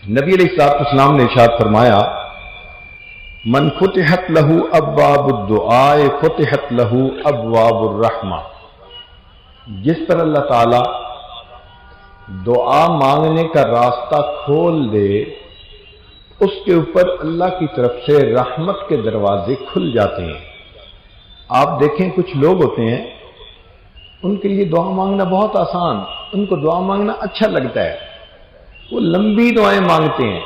نبی علیہ السلام نے ارشاد فرمایا من فتحت لہو ابواب الدعاء فتحت لہو ابواب الرحمہ، جس پر اللہ تعالی دعا مانگنے کا راستہ کھول دے اس کے اوپر اللہ کی طرف سے رحمت کے دروازے کھل جاتے ہیں۔ آپ دیکھیں کچھ لوگ ہوتے ہیں ان کے لیے دعا مانگنا بہت آسان، ان کو دعا مانگنا اچھا لگتا ہے، وہ لمبی دعائیں مانگتے ہیں،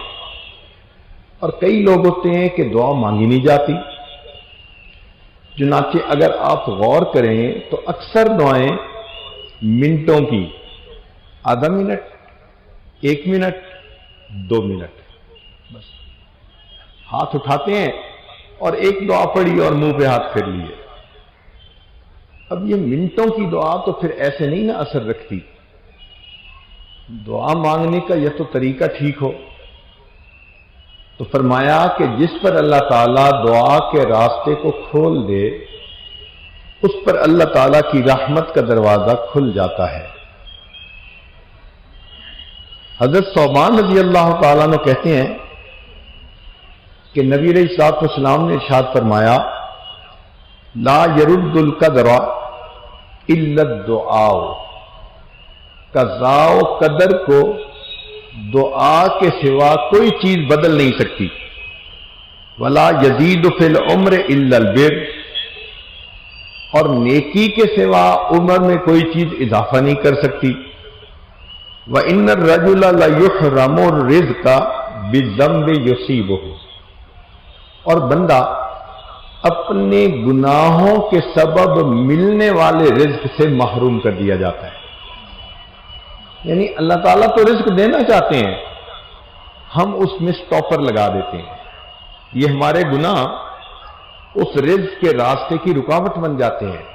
اور کئی لوگ ہوتے ہیں کہ دعا مانگی نہیں جاتی۔ چنانچہ اگر آپ غور کریں تو اکثر دعائیں منٹوں کی، آدھا منٹ، 1 منٹ، 2 منٹ، بس ہاتھ اٹھاتے ہیں اور ایک دعا پڑھی اور منہ پہ ہاتھ پھیر لیے۔ اب یہ منٹوں کی دعا تو پھر ایسے نہیں نا اثر رکھتی۔ دعا مانگنے کا یہ تو طریقہ ٹھیک ہو، تو فرمایا کہ جس پر اللہ تعالیٰ دعا کے راستے کو کھول دے اس پر اللہ تعالیٰ کی رحمت کا دروازہ کھل جاتا ہے۔ حضرت ثوبان رضی اللہ تعالیٰ عنہ کہتے ہیں کہ نبی علیہ الصلوۃ والسلام نے ارشاد فرمایا لا يرد القدر الا الدعاء، قضاء و قدر کو دعا کے سوا کوئی چیز بدل نہیں سکتی۔ ولا يزيد في العمر الا البر، اور نیکی کے سوا عمر میں کوئی چیز اضافہ نہیں کر سکتی۔ وَإِنَّ الرَّجُلَ لَيُحْرَمُ الرِّزْقَ بِالذَّنبِ يُصِيبُهُ، اور بندہ اپنے گناہوں کے سبب ملنے والے رزق سے محروم کر دیا جاتا ہے۔ یعنی اللہ تعالیٰ تو رزق دینا چاہتے ہیں، ہم اس میں سٹاپر لگا دیتے ہیں، یہ ہمارے گناہ اس رزق کے راستے کی رکاوٹ بن جاتے ہیں۔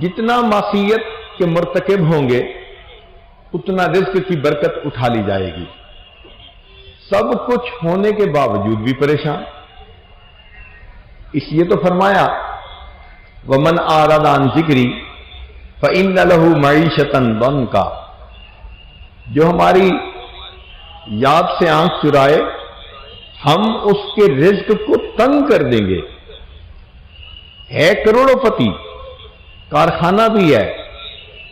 جتنا معصیت کے مرتکب ہوں گے اتنا رزق کی برکت اٹھا لی جائے گی، سب کچھ ہونے کے باوجود بھی پریشان۔ اس لیے تو فرمایا وَمَنْ أَعْرَضَ عَنْ ذِكْرِي فَإِنَّ لَهُ مَعِيشَةً ضَنْكَ، جو ہماری یاد سے آنکھ چرائے ہم اس کے رزق کو تنگ کر دیں گے۔ ہے کروڑوں پتی، کارخانہ بھی ہے،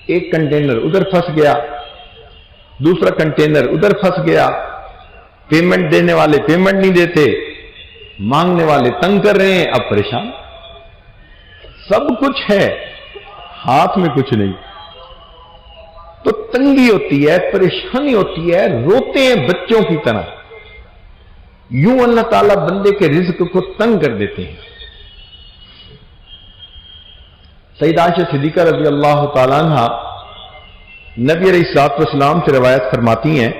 ایک کنٹینر ادھر پھنس گیا، دوسرا کنٹینر ادھر پھنس گیا، پیمنٹ دینے والے پیمنٹ نہیں دیتے، مانگنے والے تنگ کر رہے ہیں، اب پریشان۔ سب کچھ ہے، ہاتھ میں کچھ نہیں، تو تنگی ہوتی ہے، پریشانی ہوتی ہے، روتے ہیں بچوں کی طرح۔ یوں اللہ تعالیٰ بندے کے رزق کو تنگ کر دیتے ہیں۔ سیدہ عائشہ صدیقہ رضی اللہ تعالیٰ عنہ نبی علیہ الصلوۃ والسلام سے روایت فرماتی ہیں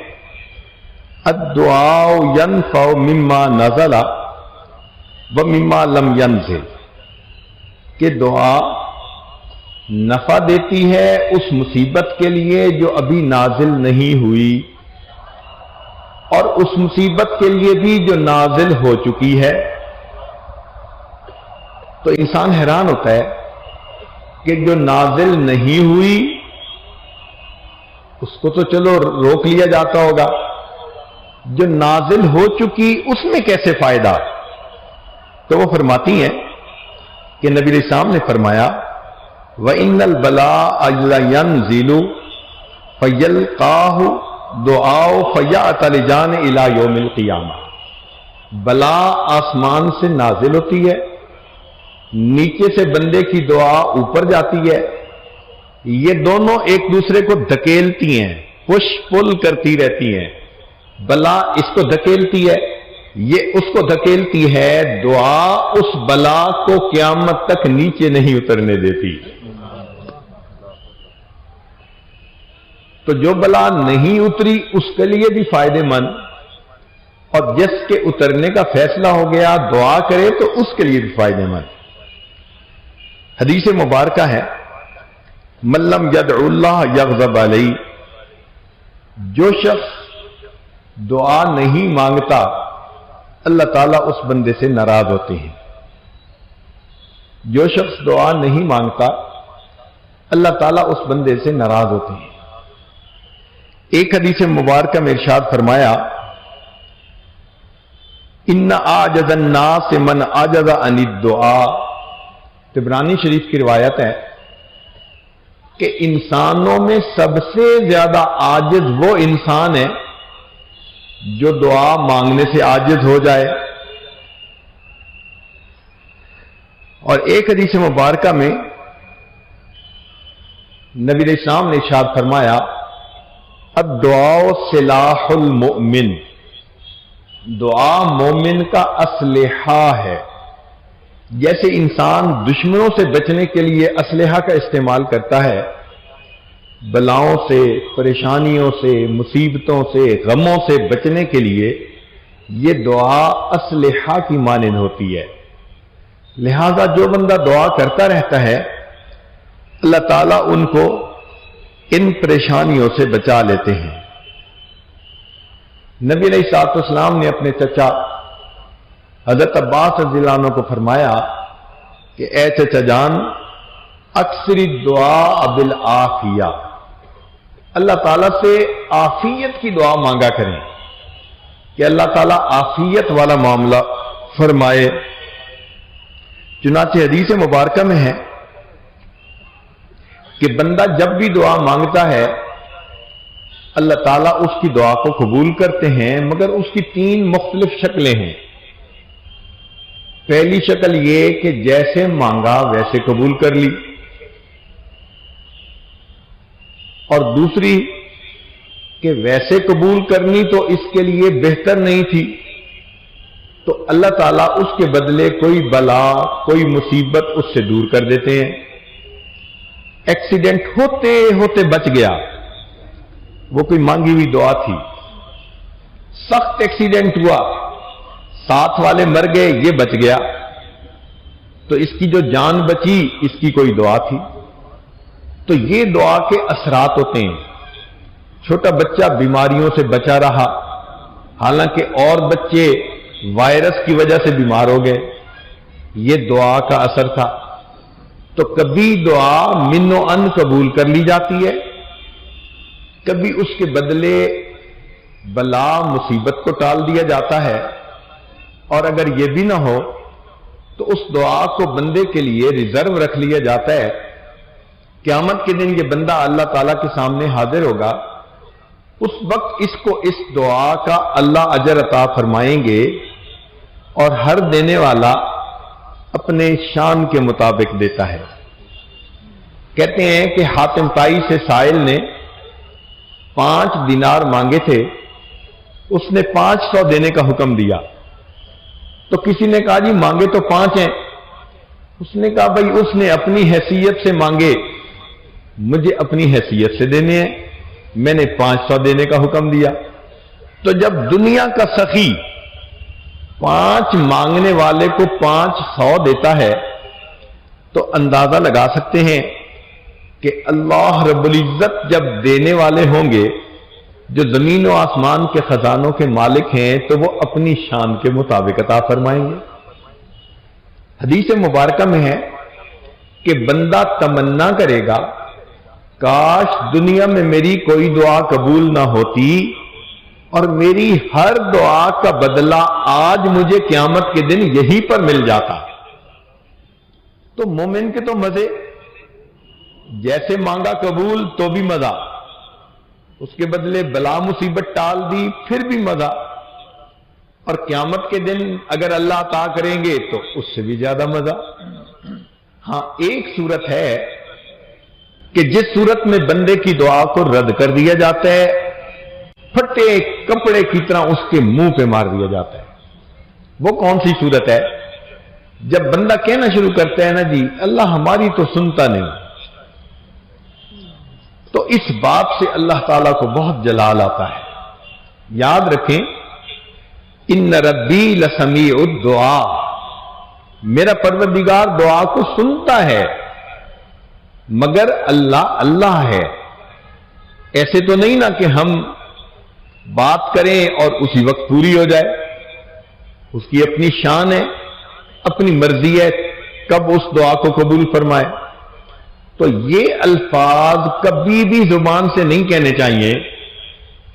الدعاء ينفع مما نزل ومما لم ينزل، کہ دعا نفع دیتی ہے اس مصیبت کے لیے جو ابھی نازل نہیں ہوئی اور اس مصیبت کے لیے بھی جو نازل ہو چکی ہے۔ تو انسان حیران ہوتا ہے کہ جو نازل نہیں ہوئی اس کو تو چلو روک لیا جاتا ہوگا، جو نازل ہو چکی اس میں کیسے فائدہ؟ تو وہ فرماتی ہیں کہ نبی علیہ السلام نے فرمایا وَإِنَّ الْبَلَاءَ لَيَنْزِلُ فَيَلْقَاهُ دُعَاءُ فَيَعْتَلِجَانِ إِلَى يَوْمِ الْقِيَامَةِ، بلا آسمان سے نازل ہوتی ہے، نیچے سے بندے کی دعا اوپر جاتی ہے، یہ دونوں ایک دوسرے کو دھکیلتی ہیں، پش پل کرتی رہتی ہیں۔ بلا اس کو دھکیلتی ہے، یہ اس کو دھکیلتی ہے، دعا اس بلا کو قیامت تک نیچے نہیں اترنے دیتی۔ تو جو بلا نہیں اتری اس کے لیے بھی فائدے مند، اور جس کے اترنے کا فیصلہ ہو گیا دعا کرے تو اس کے لیے بھی فائدے مند۔ حدیث مبارکہ ہے من لم يدع اللہ یغضب علیہ، جو شخص دعا نہیں مانگتا اللہ تعالیٰ اس بندے سے ناراض ہوتے ہیں۔ جو شخص دعا نہیں مانگتا اللہ تعالیٰ اس بندے سے ناراض ہوتے ہیں۔ ایک حدیث مبارکہ میں ارشاد فرمایا ان اعجز الناس من عجز عن الدعاء. طبرانی شریف کی روایت ہے کہ انسانوں میں سب سے زیادہ عاجز وہ انسان ہے جو دعا مانگنے سے عاجز ہو جائے. اور ایک حدیث مبارکہ میں نبی علیہ السلام نے ارشاد فرمایا الدعاء سلاح المؤمن. دعا مومن کا اسلحہ ہے. جیسے انسان دشمنوں سے بچنے کے لیے اسلحہ کا استعمال کرتا ہے، بلاؤں سے، پریشانیوں سے، مصیبتوں سے، غموں سے بچنے کے لیے، یہ دعا اسلحہ کی مانند ہوتی ہے. لہذا جو بندہ دعا کرتا رہتا ہے اللہ تعالیٰ ان کو ان پریشانیوں سے بچا لیتے ہیں. نبی علیہ الصلوۃ والسلام نے اپنے چچا حضرت عباس رضی اللہ عنہ کو فرمایا کہ اے چچا جان اکثر الدعاء بالعافیہ، اللہ تعالیٰ سے عافیت کی دعا مانگا کریں کہ اللہ تعالیٰ عافیت والا معاملہ فرمائے. چنانچہ حدیث مبارکہ میں ہے کہ بندہ جب بھی دعا مانگتا ہے اللہ تعالیٰ اس کی دعا کو قبول کرتے ہیں، مگر اس کی 3 مختلف شکلیں ہیں. پہلی شکل یہ کہ جیسے مانگا ویسے قبول کر لی، اور دوسری کہ ویسے قبول کرنی تو اس کے لیے بہتر نہیں تھی تو اللہ تعالیٰ اس کے بدلے کوئی بلا، کوئی مصیبت اس سے دور کر دیتے ہیں. ایکسیڈنٹ ہوتے ہوتے بچ گیا، وہ کوئی مانگی ہوئی دعا تھی. سخت ایکسیڈنٹ ہوا، ساتھ والے مر گئے، یہ بچ گیا، تو اس کی جو جان بچی اس کی کوئی دعا تھی. تو یہ دعا کے اثرات ہوتے ہیں. چھوٹا بچہ بیماریوں سے بچا رہا، حالانکہ اور بچے وائرس کی وجہ سے بیمار ہو گئے، یہ دعا کا اثر تھا. تو کبھی دعا من و ان قبول کر لی جاتی ہے، کبھی اس کے بدلے بلا مصیبت کو ٹال دیا جاتا ہے، اور اگر یہ بھی نہ ہو تو اس دعا کو بندے کے لیے ریزرو رکھ لیا جاتا ہے. قیامت کے دن یہ بندہ اللہ تعالیٰ کے سامنے حاضر ہوگا، اس وقت اس کو اس دعا کا اللہ اجر عطا فرمائیں گے، اور ہر دینے والا اپنے شان کے مطابق دیتا ہے. کہتے ہیں کہ حاتم طائی سے سائل نے 5 دینار مانگے تھے، اس نے 500 دینے کا حکم دیا. تو کسی نے کہا جی مانگے تو 5 ہیں. اس نے کہا بھائی اس نے اپنی حیثیت سے مانگے، مجھے اپنی حیثیت سے دینے ہیں، میں نے 500 دینے کا حکم دیا. تو جب دنیا کا سخی 5 مانگنے والے کو 500 دیتا ہے تو اندازہ لگا سکتے ہیں کہ اللہ رب العزت جب دینے والے ہوں گے، جو زمین و آسمان کے خزانوں کے مالک ہیں، تو وہ اپنی شان کے مطابق عطا فرمائیں گے. حدیث مبارکہ میں ہے کہ بندہ تمنا کرے گا کاش دنیا میں میری کوئی دعا قبول نہ ہوتی اور میری ہر دعا کا بدلہ آج مجھے قیامت کے دن یہی پر مل جاتا. تو مومن کے تو مزے، جیسے مانگا قبول تو بھی مزہ، اس کے بدلے بلا مصیبت ٹال دی پھر بھی مزہ، اور قیامت کے دن اگر اللہ عطا کریں گے تو اس سے بھی زیادہ مزہ. ہاں ایک صورت ہے کہ جس صورت میں بندے کی دعا کو رد کر دیا جاتا ہے، پھٹے کپڑے کی طرح اس کے منہ پہ مار دیا جاتا ہے. وہ کون سی صورت ہے؟ جب بندہ کہنا شروع کرتا ہے نا جی اللہ ہماری تو سنتا نہیں، تو اس بات سے اللہ تعالیٰ کو بہت جلال آتا ہے. یاد رکھیں ان ربی لسمیع الدعاء، میرا پروردگار دعا کو سنتا ہے، مگر اللہ اللہ ہے. ایسے تو نہیں نا کہ ہم بات کریں اور اسی وقت پوری ہو جائے. اس کی اپنی شان ہے، اپنی مرضی ہے کب اس دعا کو قبول فرمائے. تو یہ الفاظ کبھی بھی زبان سے نہیں کہنے چاہیے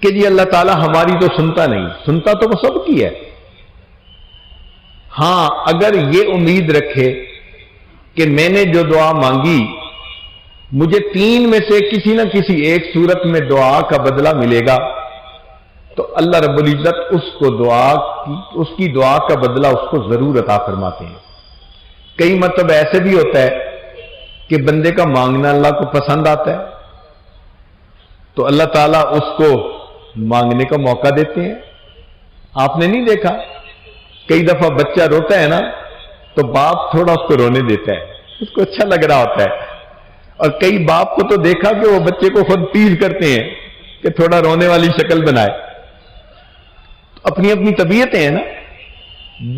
کہ جی اللہ تعالیٰ ہماری تو سنتا نہیں، سنتا تو وہ سب کی ہے۔ ہاں اگر یہ امید رکھے کہ میں نے جو دعا مانگی مجھے 3 میں سے کسی نہ کسی ایک صورت میں دعا کا بدلہ ملے گا، تو اللہ رب العزت اس کی دعا کا بدلہ اس کو ضرور عطا فرماتے ہیں۔ کئی مرتبہ ایسے بھی ہوتا ہے کہ بندے کا مانگنا اللہ کو پسند آتا ہے تو اللہ تعالیٰ اس کو مانگنے کا موقع دیتے ہیں۔ آپ نے نہیں دیکھا کئی دفعہ بچہ روتا ہے نا تو باپ تھوڑا اس کو رونے دیتا ہے، اس کو اچھا لگ رہا ہوتا ہے، اور کئی باپ کو تو دیکھا کہ وہ بچے کو خود تیز کرتے ہیں کہ تھوڑا رونے والی شکل بنائے۔ اپنی اپنی طبیعتیں ہیں نا۔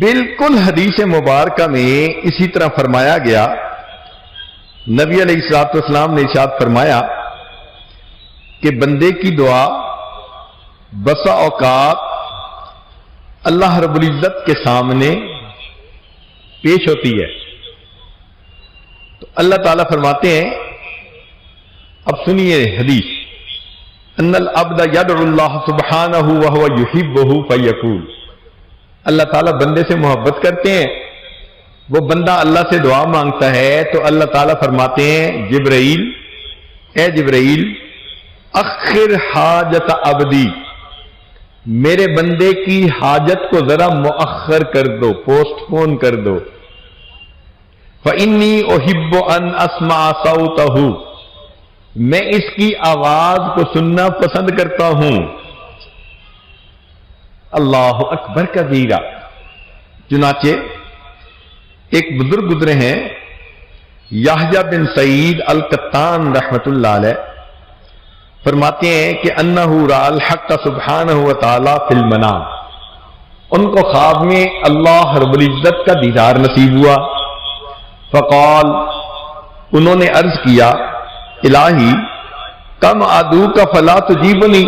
بالکل حدیث مبارکہ میں اسی طرح فرمایا گیا، نبی علیہ الصلوۃ والسلام نے ارشاد فرمایا کہ بندے کی دعا بسا اوقات اللہ رب العزت کے سامنے پیش ہوتی ہے تو اللہ تعالیٰ فرماتے ہیں، اب سنیے حدیث، ان العبد یدعو اللہ سبحانہ وہو یحبہ فیقول، اللہ تعالیٰ بندے سے محبت کرتے ہیں، وہ بندہ اللہ سے دعا مانگتا ہے تو اللہ تعالیٰ فرماتے ہیں جبرائیل، اے جبرائیل اخر حاجت عبدی، میرے بندے کی حاجت کو ذرا مؤخر کر دو، پوسٹ پون کر دو۔ فإنی احب ان اسمع صوتہ، میں اس کی آواز کو سننا پسند کرتا ہوں۔ اللہ اکبر کبیرہ۔ چنانچہ ایک بزرگ گزرے ہیں یحییٰ بن سعید القطان رحمت اللہ علیہ، فرماتے ہیں کہ انہ رأى الحق سبحانہ وتعالی فی المنام، ان کو خواب میں اللہ رب العزت کا دیدار نصیب ہوا۔ فقال، انہوں نے عرض کیا الہی کم ادعوک فلا تجیبنی،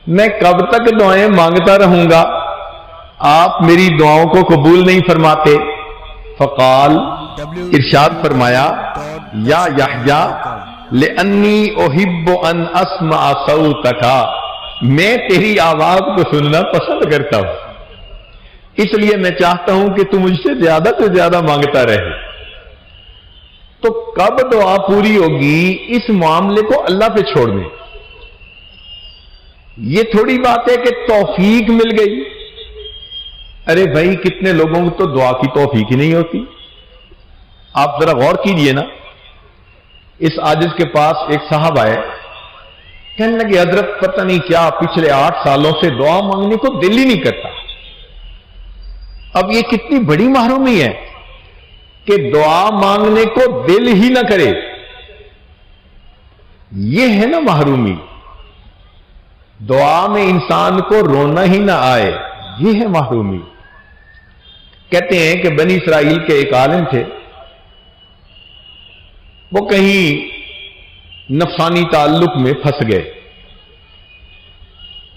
میں کب تک دعائیں مانگتا رہوں گا، آپ میری دعاؤں کو قبول نہیں فرماتے۔ فقال، ارشاد فرمایا یا یحییٰ لأنی احب ان اسمع صوتک، میں تیری آواز کو سننا پسند کرتا ہوں، اس لیے میں چاہتا ہوں کہ تم مجھ سے زیادہ سے زیادہ مانگتا رہے۔ تو کب دعا پوری ہوگی اس معاملے کو اللہ پہ چھوڑ دیں۔ یہ تھوڑی بات ہے کہ توفیق مل گئی، ارے بھائی کتنے لوگوں کو تو دعا کی توفیق ہی نہیں ہوتی۔ آپ ذرا غور کیجئے نا، اس عاجز کے پاس ایک صاحب آئے، کہنے لگے حضرت پتہ نہیں کیا پچھلے 8 سالوں سے دعا مانگنے کو دل ہی نہیں کرتا۔ اب یہ کتنی بڑی محرومی ہے کہ دعا مانگنے کو دل ہی نہ کرے، یہ ہے نا محرومی۔ دعا میں انسان کو رونا ہی نہ آئے، یہ ہے محرومی۔ کہتے ہیں کہ بنی اسرائیل کے ایک عالم تھے، وہ کہیں نفسانی تعلق میں پھنس گئے،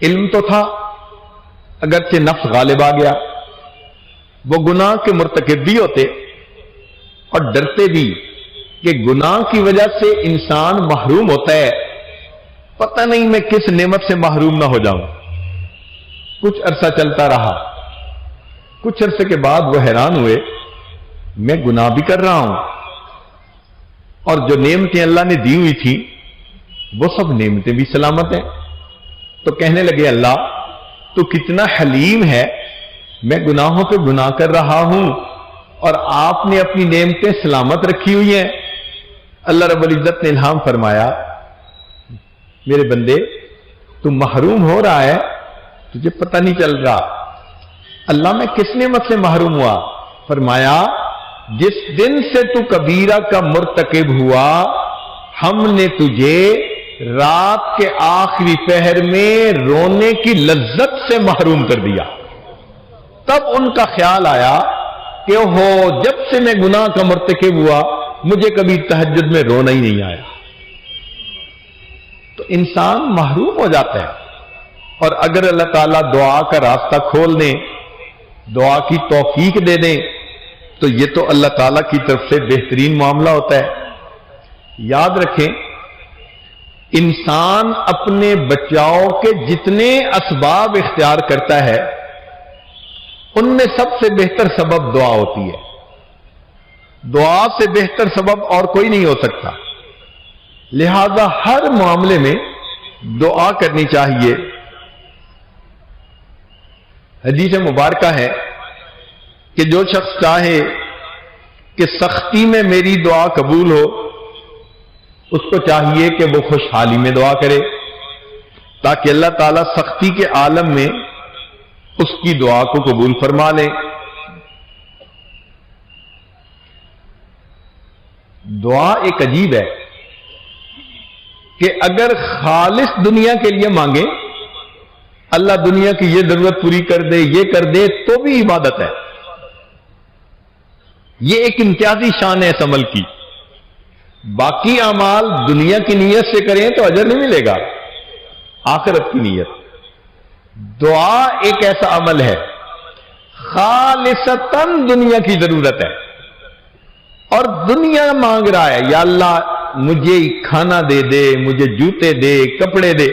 علم تو تھا اگرچہ نفس غالب آ گیا، وہ گناہ کے مرتکب بھی ہوتے اور ڈرتے بھی کہ گناہ کی وجہ سے انسان محروم ہوتا ہے، پتہ نہیں میں کس نعمت سے محروم نہ ہو جاؤں۔ کچھ عرصہ چلتا رہا، کچھ عرصے کے بعد وہ حیران ہوئے، میں گناہ بھی کر رہا ہوں اور جو نعمتیں اللہ نے دی ہوئی تھی وہ سب نعمتیں بھی سلامت ہیں۔ تو کہنے لگے اللہ تو کتنا حلیم ہے، میں گناہوں پہ گناہ کر رہا ہوں اور آپ نے اپنی نعمتیں سلامت رکھی ہوئی ہیں۔ اللہ رب العزت نے الہام فرمایا میرے بندے تو محروم ہو رہا ہے، تجھے پتہ نہیں چل رہا۔ اللہ میں کس نعمت سے محروم ہوا؟ فرمایا جس دن سے تو کبیرہ کا مرتکب ہوا ہم نے تجھے رات کے آخری پہر میں رونے کی لذت سے محروم کر دیا۔ تب ان کا خیال آیا کہ ہو جب سے میں گناہ کا مرتکب ہوا مجھے کبھی تہجد میں رونا ہی نہیں آیا۔ تو انسان محروم ہو جاتا ہے، اور اگر اللہ تعالیٰ دعا کا راستہ کھول دیں، دعا کی توفیق دے دیں تو یہ تو اللہ تعالیٰ کی طرف سے بہترین معاملہ ہوتا ہے۔ یاد رکھیں انسان اپنے بچاؤ کے جتنے اسباب اختیار کرتا ہے ان میں سب سے بہتر سبب دعا ہوتی ہے. دعا سے بہتر سبب اور کوئی نہیں ہو سکتا. لہذا ہر معاملے میں دعا کرنی چاہیے. حدیث مبارکہ ہے کہ جو شخص چاہے کہ سختی میں میری دعا قبول ہو اس کو چاہیے کہ وہ خوشحالی میں دعا کرے تاکہ اللہ تعالیٰ سختی کے عالم میں اس کی دعا کو قبول فرما لے. دعا ایک عجیب ہے کہ اگر خالص دنیا کے لیے مانگے اللہ دنیا کی یہ ضرورت پوری کر دے یہ کر دے تو بھی عبادت ہے. یہ ایک امتیازی شان ہے اس عمل کی. باقی اعمال دنیا کی نیت سے کریں تو اجر نہیں ملے گا، آخرت کی نیت. دعا ایک ایسا عمل ہے خالصتاً دنیا کی ضرورت ہے اور دنیا مانگ رہا ہے یا اللہ مجھے کھانا دے دے، مجھے جوتے دے، کپڑے دے.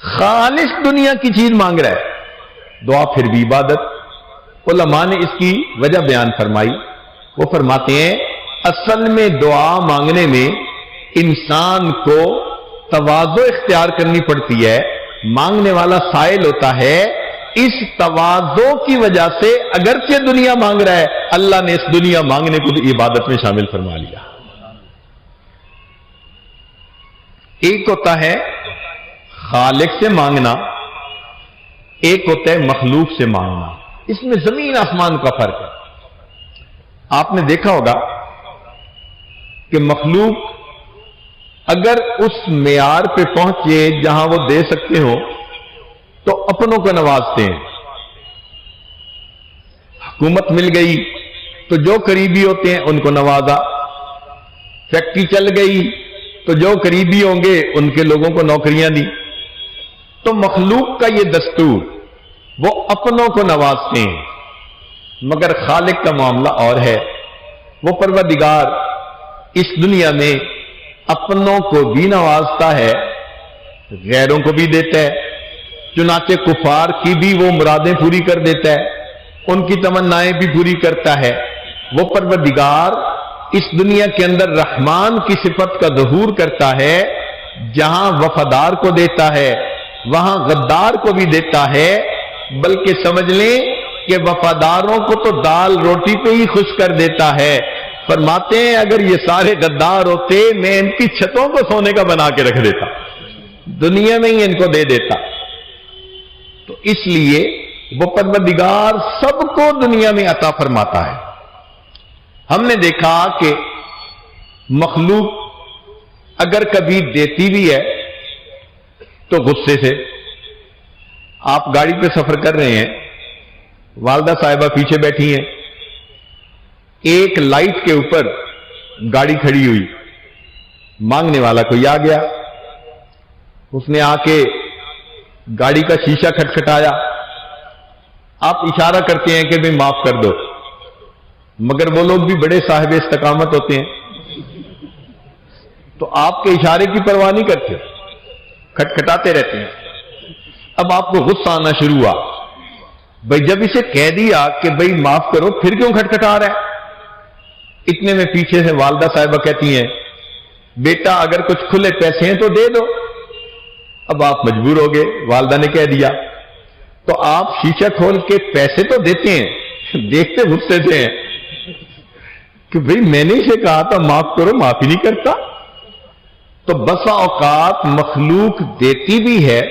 خالص دنیا کی چیز مانگ رہا ہے. دعا پھر بھی عبادت. علماء نے اس کی وجہ بیان فرمائی. وہ فرماتے ہیں اصل میں دعا مانگنے میں انسان کو تواضع اختیار کرنی پڑتی ہے. مانگنے والا سائل ہوتا ہے، اس تواضع کی وجہ سے اگرچہ دنیا مانگ رہا ہے اللہ نے اس دنیا مانگنے کو بھی عبادت میں شامل فرما لیا. ایک ہوتا ہے خالق سے مانگنا، ایک ہوتا ہے مخلوق سے مانگنا. اس میں زمین آسمان کا فرق ہے. آپ نے دیکھا ہوگا کہ مخلوق اگر اس معیار پہ پہنچے جہاں وہ دے سکتے ہو تو اپنوں کو نوازتے ہیں. حکومت مل گئی تو جو قریبی ہوتے ہیں ان کو نوازا. فیکٹری چل گئی تو جو قریبی ہوں گے ان کے لوگوں کو نوکریاں دی. تو مخلوق کا یہ دستور وہ اپنوں کو نوازتے ہیں. مگر خالق کا معاملہ اور ہے. وہ پروردگار اس دنیا میں اپنوں کو بھی نوازتا ہے غیروں کو بھی دیتا ہے. چنانچہ کفار کی بھی وہ مرادیں پوری کر دیتا ہے، ان کی تمنائیں بھی پوری کرتا ہے. وہ پروردگار اس دنیا کے اندر رحمان کی صفت کا ظہور کرتا ہے. جہاں وفادار کو دیتا ہے وہاں غدار کو بھی دیتا ہے. بلکہ سمجھ لیں کہ وفاداروں کو تو دال روٹی پہ ہی خوش کر دیتا ہے. فرماتے ہیں اگر یہ سارے غدار ہوتے میں ان کی چھتوں کو سونے کا بنا کے رکھ دیتا، دنیا میں ہی ان کو دے دیتا. تو اس لیے وہ پروردگار سب کو دنیا میں عطا فرماتا ہے. ہم نے دیکھا کہ مخلوق اگر کبھی دیتی بھی ہے تو غصے سے. آپ گاڑی پہ سفر کر رہے ہیں، والدہ صاحبہ پیچھے بیٹھی ہیں، ایک لائٹ کے اوپر گاڑی کھڑی ہوئی، مانگنے والا کوئی آ گیا، اس نے آ کے گاڑی کا شیشہ کھٹکھٹایا. آپ اشارہ کرتے ہیں کہ بھئی معاف کر دو، مگر وہ لوگ بھی بڑے صاحب استقامت ہوتے ہیں تو آپ کے اشارے کی پرواہ نہیں کرتے، کھٹکھٹاتے رہتے ہیں. اب آپ کو غصہ آنا شروع ہوا. بھئی جب اسے کہہ دیا کہ بھئی معاف کرو پھر کیوں کھٹکھٹا رہا ہے؟ اتنے میں پیچھے سے والدہ صاحبہ کہتی ہیں بیٹا اگر کچھ کھلے پیسے ہیں تو دے دو. اب آپ مجبور ہو گئے، والدہ نے کہہ دیا تو آپ شیشہ کھول کے پیسے تو دیتے ہیں، دیکھتے غصے سے ہیں کہ بھئی میں نے اسے کہا تھا معاف کرو، معافی نہیں کرتا. تو بسا اوقات مخلوق دیتی بھی ہے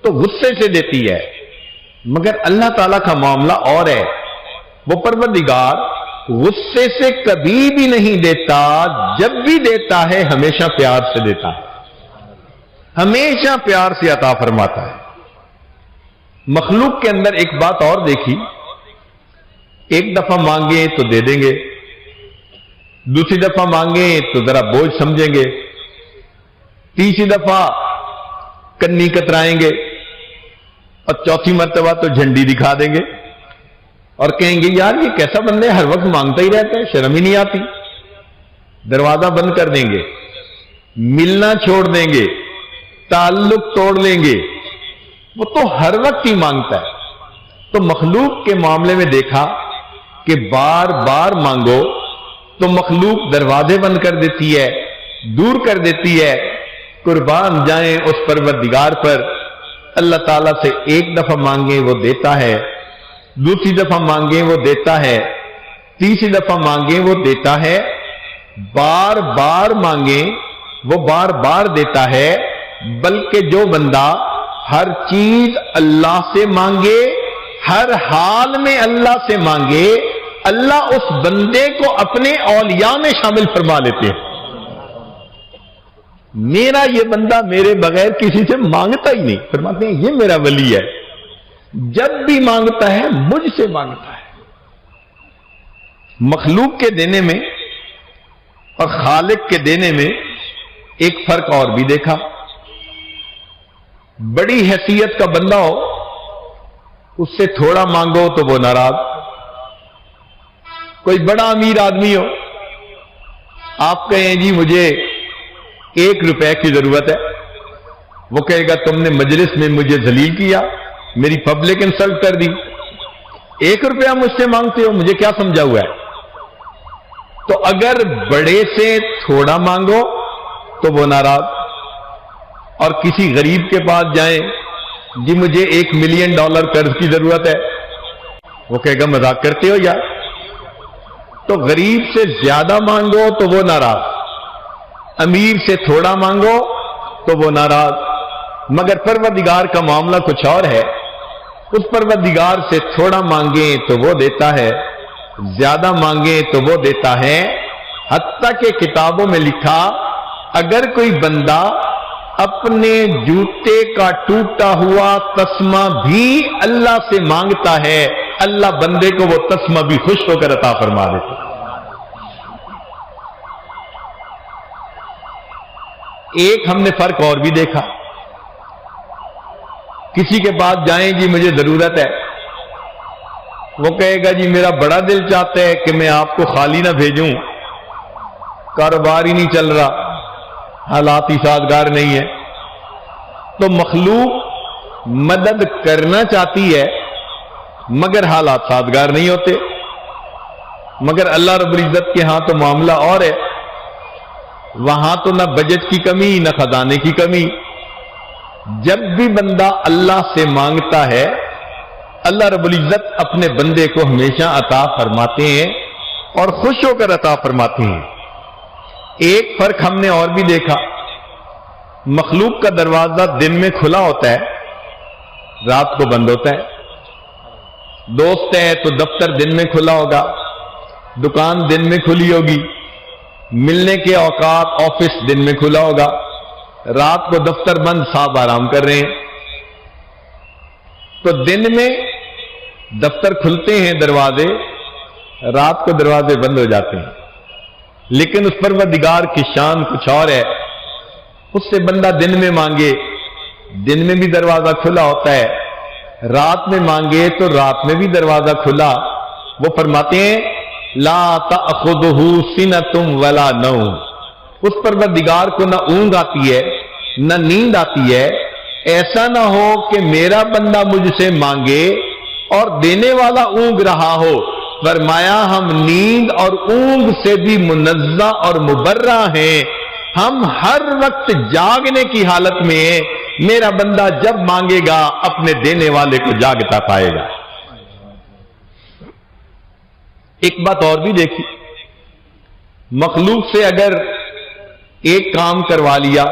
تو غصے سے دیتی ہے، مگر اللہ تعالیٰ کا معاملہ اور ہے. وہ پروردگار غصے سے کبھی بھی نہیں دیتا، جب بھی دیتا ہے ہمیشہ پیار سے دیتا ہے، ہمیشہ پیار سے عطا فرماتا ہے. مخلوق کے اندر ایک بات اور دیکھی، ایک دفعہ مانگیں تو دے دیں گے، دوسری دفعہ مانگیں تو ذرا بوجھ سمجھیں گے، تیسری دفعہ کنی کترائیں گے اور چوتھی مرتبہ تو جھنڈی دکھا دیں گے اور کہیں گے یار یہ کیسا بندہ ہے، ہر وقت مانگتا ہی رہتا ہے، شرم ہی نہیں آتی. دروازہ بند کر دیں گے. ملنا چھوڑ دیں گے، تعلق توڑ لیں گے، وہ تو ہر وقت ہی مانگتا ہے۔ تو مخلوق کے معاملے میں دیکھا کہ بار بار مانگو تو مخلوق دروازے بند کر دیتی ہے، دور کر دیتی ہے۔ قربان جائیں اس پروردگار پر، اللہ تعالیٰ سے ایک دفعہ مانگیں وہ دیتا ہے، دوسری دفعہ مانگیں وہ دیتا ہے، تیسری دفعہ مانگیں وہ دیتا ہے، بار بار مانگیں وہ بار بار دیتا ہے۔ بلکہ جو بندہ ہر چیز اللہ سے مانگے، ہر حال میں اللہ سے مانگے، اللہ اس بندے کو اپنے اولیاء میں شامل فرما لیتے ہیں۔ میرا یہ بندہ میرے بغیر کسی سے مانگتا ہی نہیں، فرماتے ہیں یہ میرا ولی ہے، جب بھی مانگتا ہے مجھ سے مانگتا ہے۔ مخلوق کے دینے میں اور خالق کے دینے میں ایک فرق اور بھی دیکھا۔ بڑی حیثیت کا بندہ ہو، اس سے تھوڑا مانگو تو وہ ناراض۔ کوئی بڑا امیر آدمی ہو، آپ کہیں جی مجھے 1 روپے کی ضرورت ہے، وہ کہے گا تم نے مجلس میں مجھے ذلیل کیا، میری پبلک انسلٹ کر دی، 1 روپیہ مجھ سے مانگتے ہو، مجھے کیا سمجھا ہوا ہے؟ تو اگر بڑے سے تھوڑا مانگو تو وہ ناراض، اور کسی غریب کے پاس جائیں جی مجھے $1 ملین قرض کی ضرورت ہے، وہ کہے گا مذاق کرتے ہو یار۔ تو غریب سے زیادہ مانگو تو وہ ناراض، امیر سے تھوڑا مانگو تو وہ ناراض۔ مگر پروردگار کا معاملہ کچھ اور ہے، اس پروردگار سے تھوڑا مانگیں تو وہ دیتا ہے، زیادہ مانگیں تو وہ دیتا ہے۔ حتیٰ کہ کتابوں میں لکھا اگر کوئی بندہ اپنے جوتے کا ٹوٹا ہوا تسمہ بھی اللہ سے مانگتا ہے، اللہ بندے کو وہ تسمہ بھی خوش ہو کر عطا فرما دیتا۔ ایک ہم نے فرق اور بھی دیکھا، کسی کے پاس جائیں جی مجھے ضرورت ہے، وہ کہے گا جی میرا بڑا دل چاہتا ہے کہ میں آپ کو خالی نہ بھیجوں، کاروبار ہی نہیں چل رہا، حالات ہی سازگار نہیں ہے۔ تو مخلوق مدد کرنا چاہتی ہے مگر حالات سازگار نہیں ہوتے۔ مگر اللہ رب العزت کے ہاں تو معاملہ اور ہے، وہاں تو نہ بجٹ کی کمی نہ خزانے کی کمی۔ جب بھی بندہ اللہ سے مانگتا ہے اللہ رب العزت اپنے بندے کو ہمیشہ عطا فرماتے ہیں اور خوش ہو کر عطا فرماتے ہیں۔ ایک فرق ہم نے اور بھی دیکھا، مخلوق کا دروازہ دن میں کھلا ہوتا ہے، رات کو بند ہوتا ہے۔ دوست ہے تو دفتر دن میں کھلا ہوگا، دکان دن میں کھلی ہوگی، ملنے کے اوقات آفس دن میں کھلا ہوگا، رات کو دفتر بند، صاحب آرام کر رہے ہیں۔ تو دن میں دفتر کھلتے ہیں دروازے، رات کو دروازے بند ہو جاتے ہیں۔ لیکن اس پروردگار کی شان کچھ اور ہے، اس سے بندہ دن میں مانگے دن میں بھی دروازہ کھلا ہوتا ہے، رات میں مانگے تو رات میں بھی دروازہ کھلا۔ وہ فرماتے ہیں لا تأخذہ سنۃ ولا نوم، اس پروردگار کو نہ اونگ آتی ہے نہ نیند آتی ہے۔ ایسا نہ ہو کہ میرا بندہ مجھ سے مانگے اور دینے والا اونگ رہا ہو۔ فرمایا ہم نیند اور اونگ سے بھی منزہ اور مبرہ ہیں، ہم ہر وقت جاگنے کی حالت میں ہیں۔ میرا بندہ جب مانگے گا اپنے دینے والے کو جاگتا پائے گا۔ ایک بات اور بھی دیکھی، مخلوق سے اگر ایک کام کروا لیا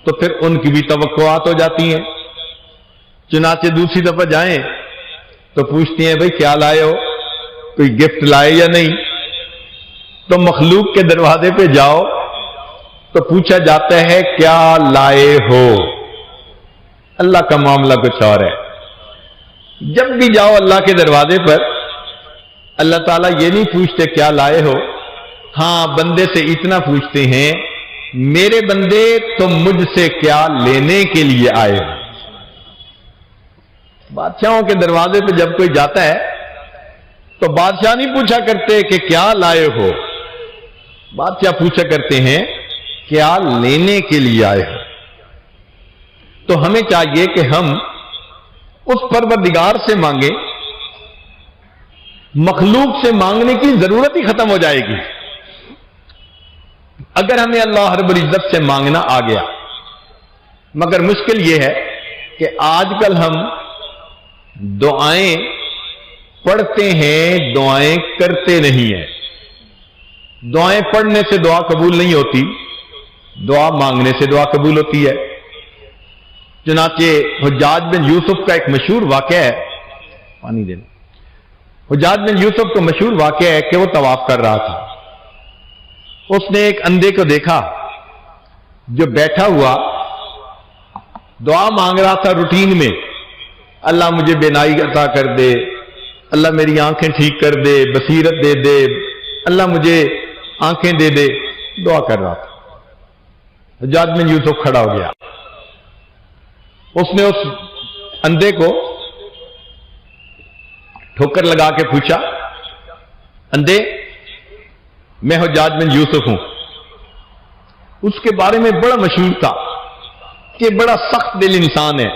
تو پھر ان کی بھی توقعات ہو جاتی ہیں۔ چنانچہ دوسری دفعہ جائیں تو پوچھتے ہیں بھئی کیا لائے ہو، کوئی گفٹ لائے یا نہیں؟ تو مخلوق کے دروازے پہ جاؤ تو پوچھا جاتا ہے کیا لائے ہو۔ اللہ کا معاملہ کچھ اور ہے۔ جب بھی جاؤ اللہ کے دروازے پر، اللہ تعالیٰ یہ نہیں پوچھتے کیا لائے ہو، ہاں بندے سے اتنا پوچھتے ہیں میرے بندے تم مجھ سے کیا لینے کے لیے آئے ہو۔ بادشاہوں کے دروازے پہ جب کوئی جاتا ہے تو بادشاہ نہیں پوچھا کرتے کہ کیا لائے ہو، بادشاہ پوچھا کرتے ہیں کیا لینے کے لیے آئے ہو؟ تو ہمیں چاہیے کہ ہم اس پروردگار سے مانگیں، مخلوق سے مانگنے کی ضرورت ہی ختم ہو جائے گی اگر ہمیں اللہ رب العزت سے مانگنا آ گیا۔ مگر مشکل یہ ہے کہ آج کل ہم دعائیں پڑھتے ہیں، دعائیں کرتے نہیں ہیں۔ دعائیں پڑھنے سے دعا قبول نہیں ہوتی، دعا مانگنے سے دعا قبول ہوتی ہے۔ چنانچہ حجاج بن یوسف کا ایک مشہور واقعہ ہے، پانی دینا، حجاج بن یوسف کا مشہور واقعہ ہے کہ وہ طواف کر رہا تھا۔ اس نے ایک اندھے کو دیکھا جو بیٹھا ہوا دعا مانگ رہا تھا روٹین میں، اللہ مجھے بینائی عطا کر دے، اللہ میری آنکھیں ٹھیک کر دے، بصیرت دے دے، اللہ مجھے آنکھیں دے دے، دعا کر رہا تھا۔ حجاج بن یوسف کھڑا ہو گیا، اس نے اس اندھے کو ٹھوکر لگا کے پوچھا، اندھے میں حجاج بن یوسف ہوں۔ اس کے بارے میں بڑا مشہور تھا کہ بڑا سخت دل انسان ہے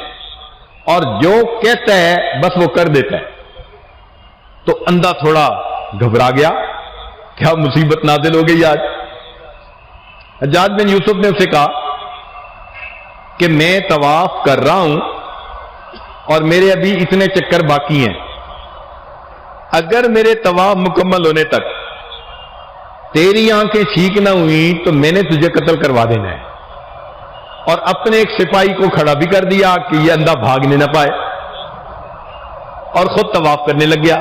اور جو کہتا ہے بس وہ کر دیتا ہے۔ تو اندھا تھوڑا گھبرا گیا، کیا مصیبت نازل ہو گئی آج؟ حجاج بن یوسف نے اسے کہا کہ میں طواف کر رہا ہوں اور میرے ابھی اتنے چکر باقی ہیں، اگر میرے طواف مکمل ہونے تک تیری آنکھیں ٹھیک نہ ہوئی تو میں نے تجھے قتل کروا دینا ہے۔ اور اپنے ایک سپاہی کو کھڑا بھی کر دیا کہ یہ اندھا بھاگنے نہ پائے، اور خود طواف کرنے لگ گیا۔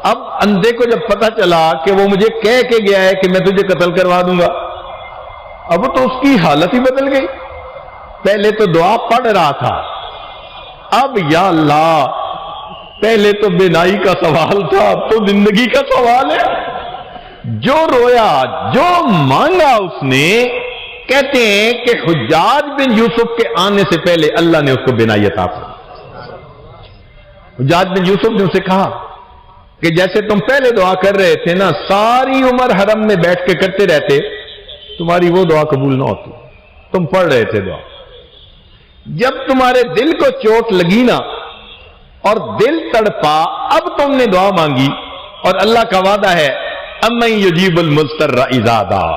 اب اندھے کو جب پتہ چلا کہ وہ مجھے کہہ کے گیا ہے کہ میں تجھے قتل کروا دوں گا، اب تو اس کی حالت ہی بدل گئی۔ پہلے تو دعا پڑھ رہا تھا، اب یا اللہ پہلے تو بینائی کا سوال تھا، اب تو زندگی کا سوال ہے۔ جو رویا، جو مانگا اس نے، کہتے ہیں کہ حجاج بن یوسف کے آنے سے پہلے اللہ نے اس کو بینائی عطا فرمائی۔ حجاج بن یوسف نے اسے کہا کہ جیسے تم پہلے دعا کر رہے تھے نا، ساری عمر حرم میں بیٹھ کے کرتے رہتے، تمہاری وہ دعا قبول نہ ہوتی، تم پڑھ رہے تھے دعا۔ جب تمہارے دل کو چوٹ لگی نا اور دل تڑپا، اب تم نے دعا مانگی، اور اللہ کا وعدہ ہے امن یجیب المضطر اذا دعا۔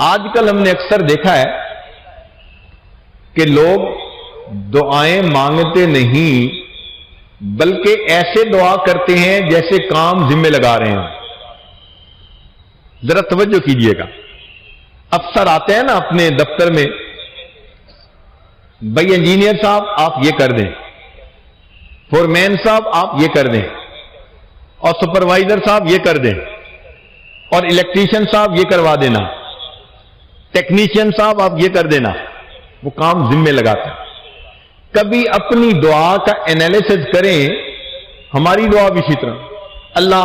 آج کل ہم نے اکثر دیکھا ہے کہ لوگ دعائیں مانگتے نہیں بلکہ ایسے دعا کرتے ہیں جیسے کام ذمہ لگا رہے ہیں۔ ذرا توجہ کیجئے گا، افسر آتے ہیں نا اپنے دفتر میں، بھائی انجینئر صاحب آپ یہ کر دیں، فورمین صاحب آپ یہ کر دیں، اور سپروائزر صاحب یہ کر دیں، اور الیکٹریشین صاحب یہ کروا دینا، ٹیکنیشین صاحب آپ یہ کر دینا۔ وہ کام ذمہ لگاتا ہے۔ کبھی اپنی دعا کا انالیسس کریں، ہماری دعا بھی اسی طرح، اللہ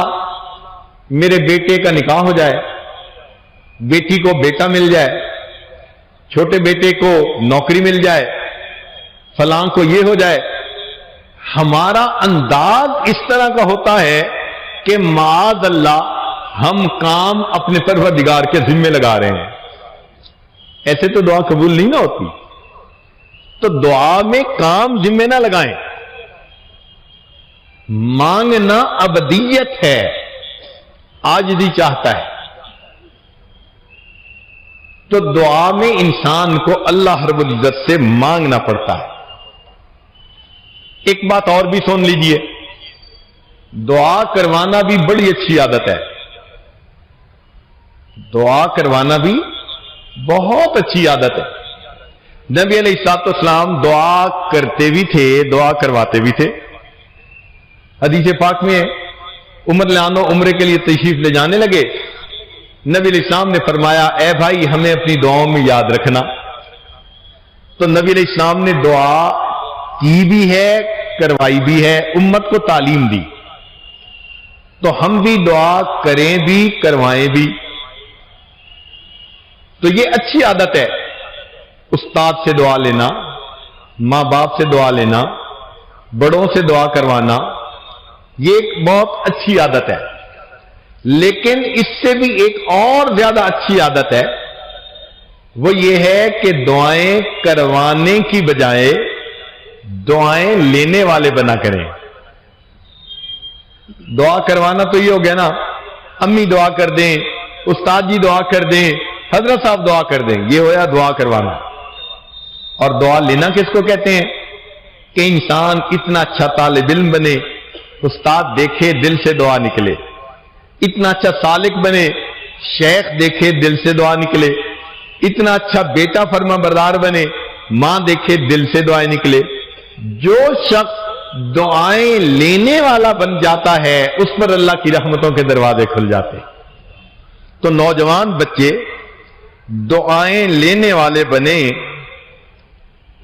میرے بیٹے کا نکاح ہو جائے، بیٹی کو بیٹا مل جائے، چھوٹے بیٹے کو نوکری مل جائے، فلاں کو یہ ہو جائے۔ ہمارا انداز اس طرح کا ہوتا ہے کہ معاذ اللہ ہم کام اپنے پروردگار کے ذمہ لگا رہے ہیں۔ ایسے تو دعا قبول نہیں نہ ہوتی۔ تو دعا میں کام ذمہ نہ لگائیں، مانگنا ابدیت ہے، عاجزی چاہتا ہے۔ تو دعا میں انسان کو اللہ رب العزت سے مانگنا پڑتا ہے۔ ایک بات اور بھی سن لیجئے، دعا کروانا بھی بڑی اچھی عادت ہے۔ دعا کروانا بھی بہت اچھی عادت ہے۔ نبی علیہ الصلوۃ والسلام دعا کرتے بھی تھے، دعا کرواتے بھی تھے۔ حدیث پاک میں عمر لانو عمرے کے لیے تشریف لے جانے لگے، نبی علیہ السلام نے فرمایا اے بھائی ہمیں اپنی دعاؤں میں یاد رکھنا۔ تو نبی علیہ السلام نے دعا کی بھی ہے، کروائی بھی ہے، امت کو تعلیم دی۔ تو ہم بھی دعا کریں بھی، کروائیں بھی۔ تو یہ اچھی عادت ہے، استاد سے دعا لینا، ماں باپ سے دعا لینا، بڑوں سے دعا کروانا، یہ ایک بہت اچھی عادت ہے۔ لیکن اس سے بھی ایک اور زیادہ اچھی عادت ہے، وہ یہ ہے کہ دعائیں کروانے کی بجائے دعائیں لینے والے بنا کریں۔ دعا کروانا تو یہ ہو گیا نا، امی دعا کر دیں، استاد جی دعا کر دیں، حضرت صاحب دعا کر دیں، یہ ہوا دعا کروانا۔ اور دعا لینا کس کو کہتے ہیں؟ کہ انسان اتنا اچھا طالب علم بنے، استاد دیکھے دل سے دعا نکلے، اتنا اچھا سالک بنے، شیخ دیکھے دل سے دعا نکلے، اتنا اچھا بیٹا فرما بردار بنے، ماں دیکھے دل سے دعائیں نکلے۔ جو شخص دعائیں لینے والا بن جاتا ہے اس پر اللہ کی رحمتوں کے دروازے کھل جاتے ہیں۔ تو نوجوان بچے دعائیں لینے والے بنے،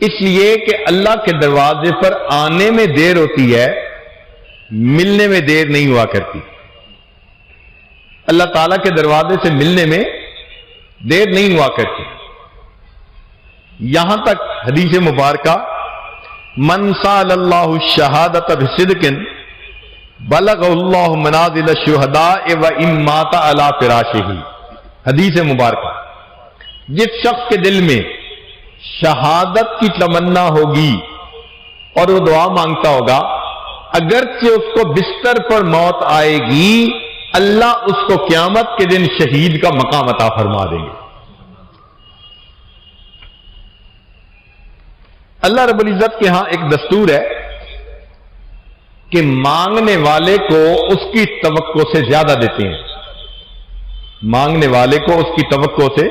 اس لیے کہ اللہ کے دروازے پر آنے میں دیر ہوتی ہے، ملنے میں دیر نہیں ہوا کرتی۔ اللہ تعالیٰ کے دروازے سے ملنے میں دیر نہیں ہوا کرتی۔ یہاں تک حدیث مبارکہ من سال اللہ الشہادۃ بصدق بلغ اللہ منازل الشہداء وان مات علی فراشہ، حدیث مبارکہ، جس شخص کے دل میں شہادت کی تمنا ہوگی اور وہ دعا مانگتا ہوگا، اگرچہ اس کو بستر پر موت آئے گی، اللہ اس کو قیامت کے دن شہید کا مقام عطا فرما دیں گے۔ اللہ رب العزت کے ہاں ایک دستور ہے کہ مانگنے والے کو اس کی توقع سے زیادہ دیتے ہیں، مانگنے والے کو اس کی توقع سے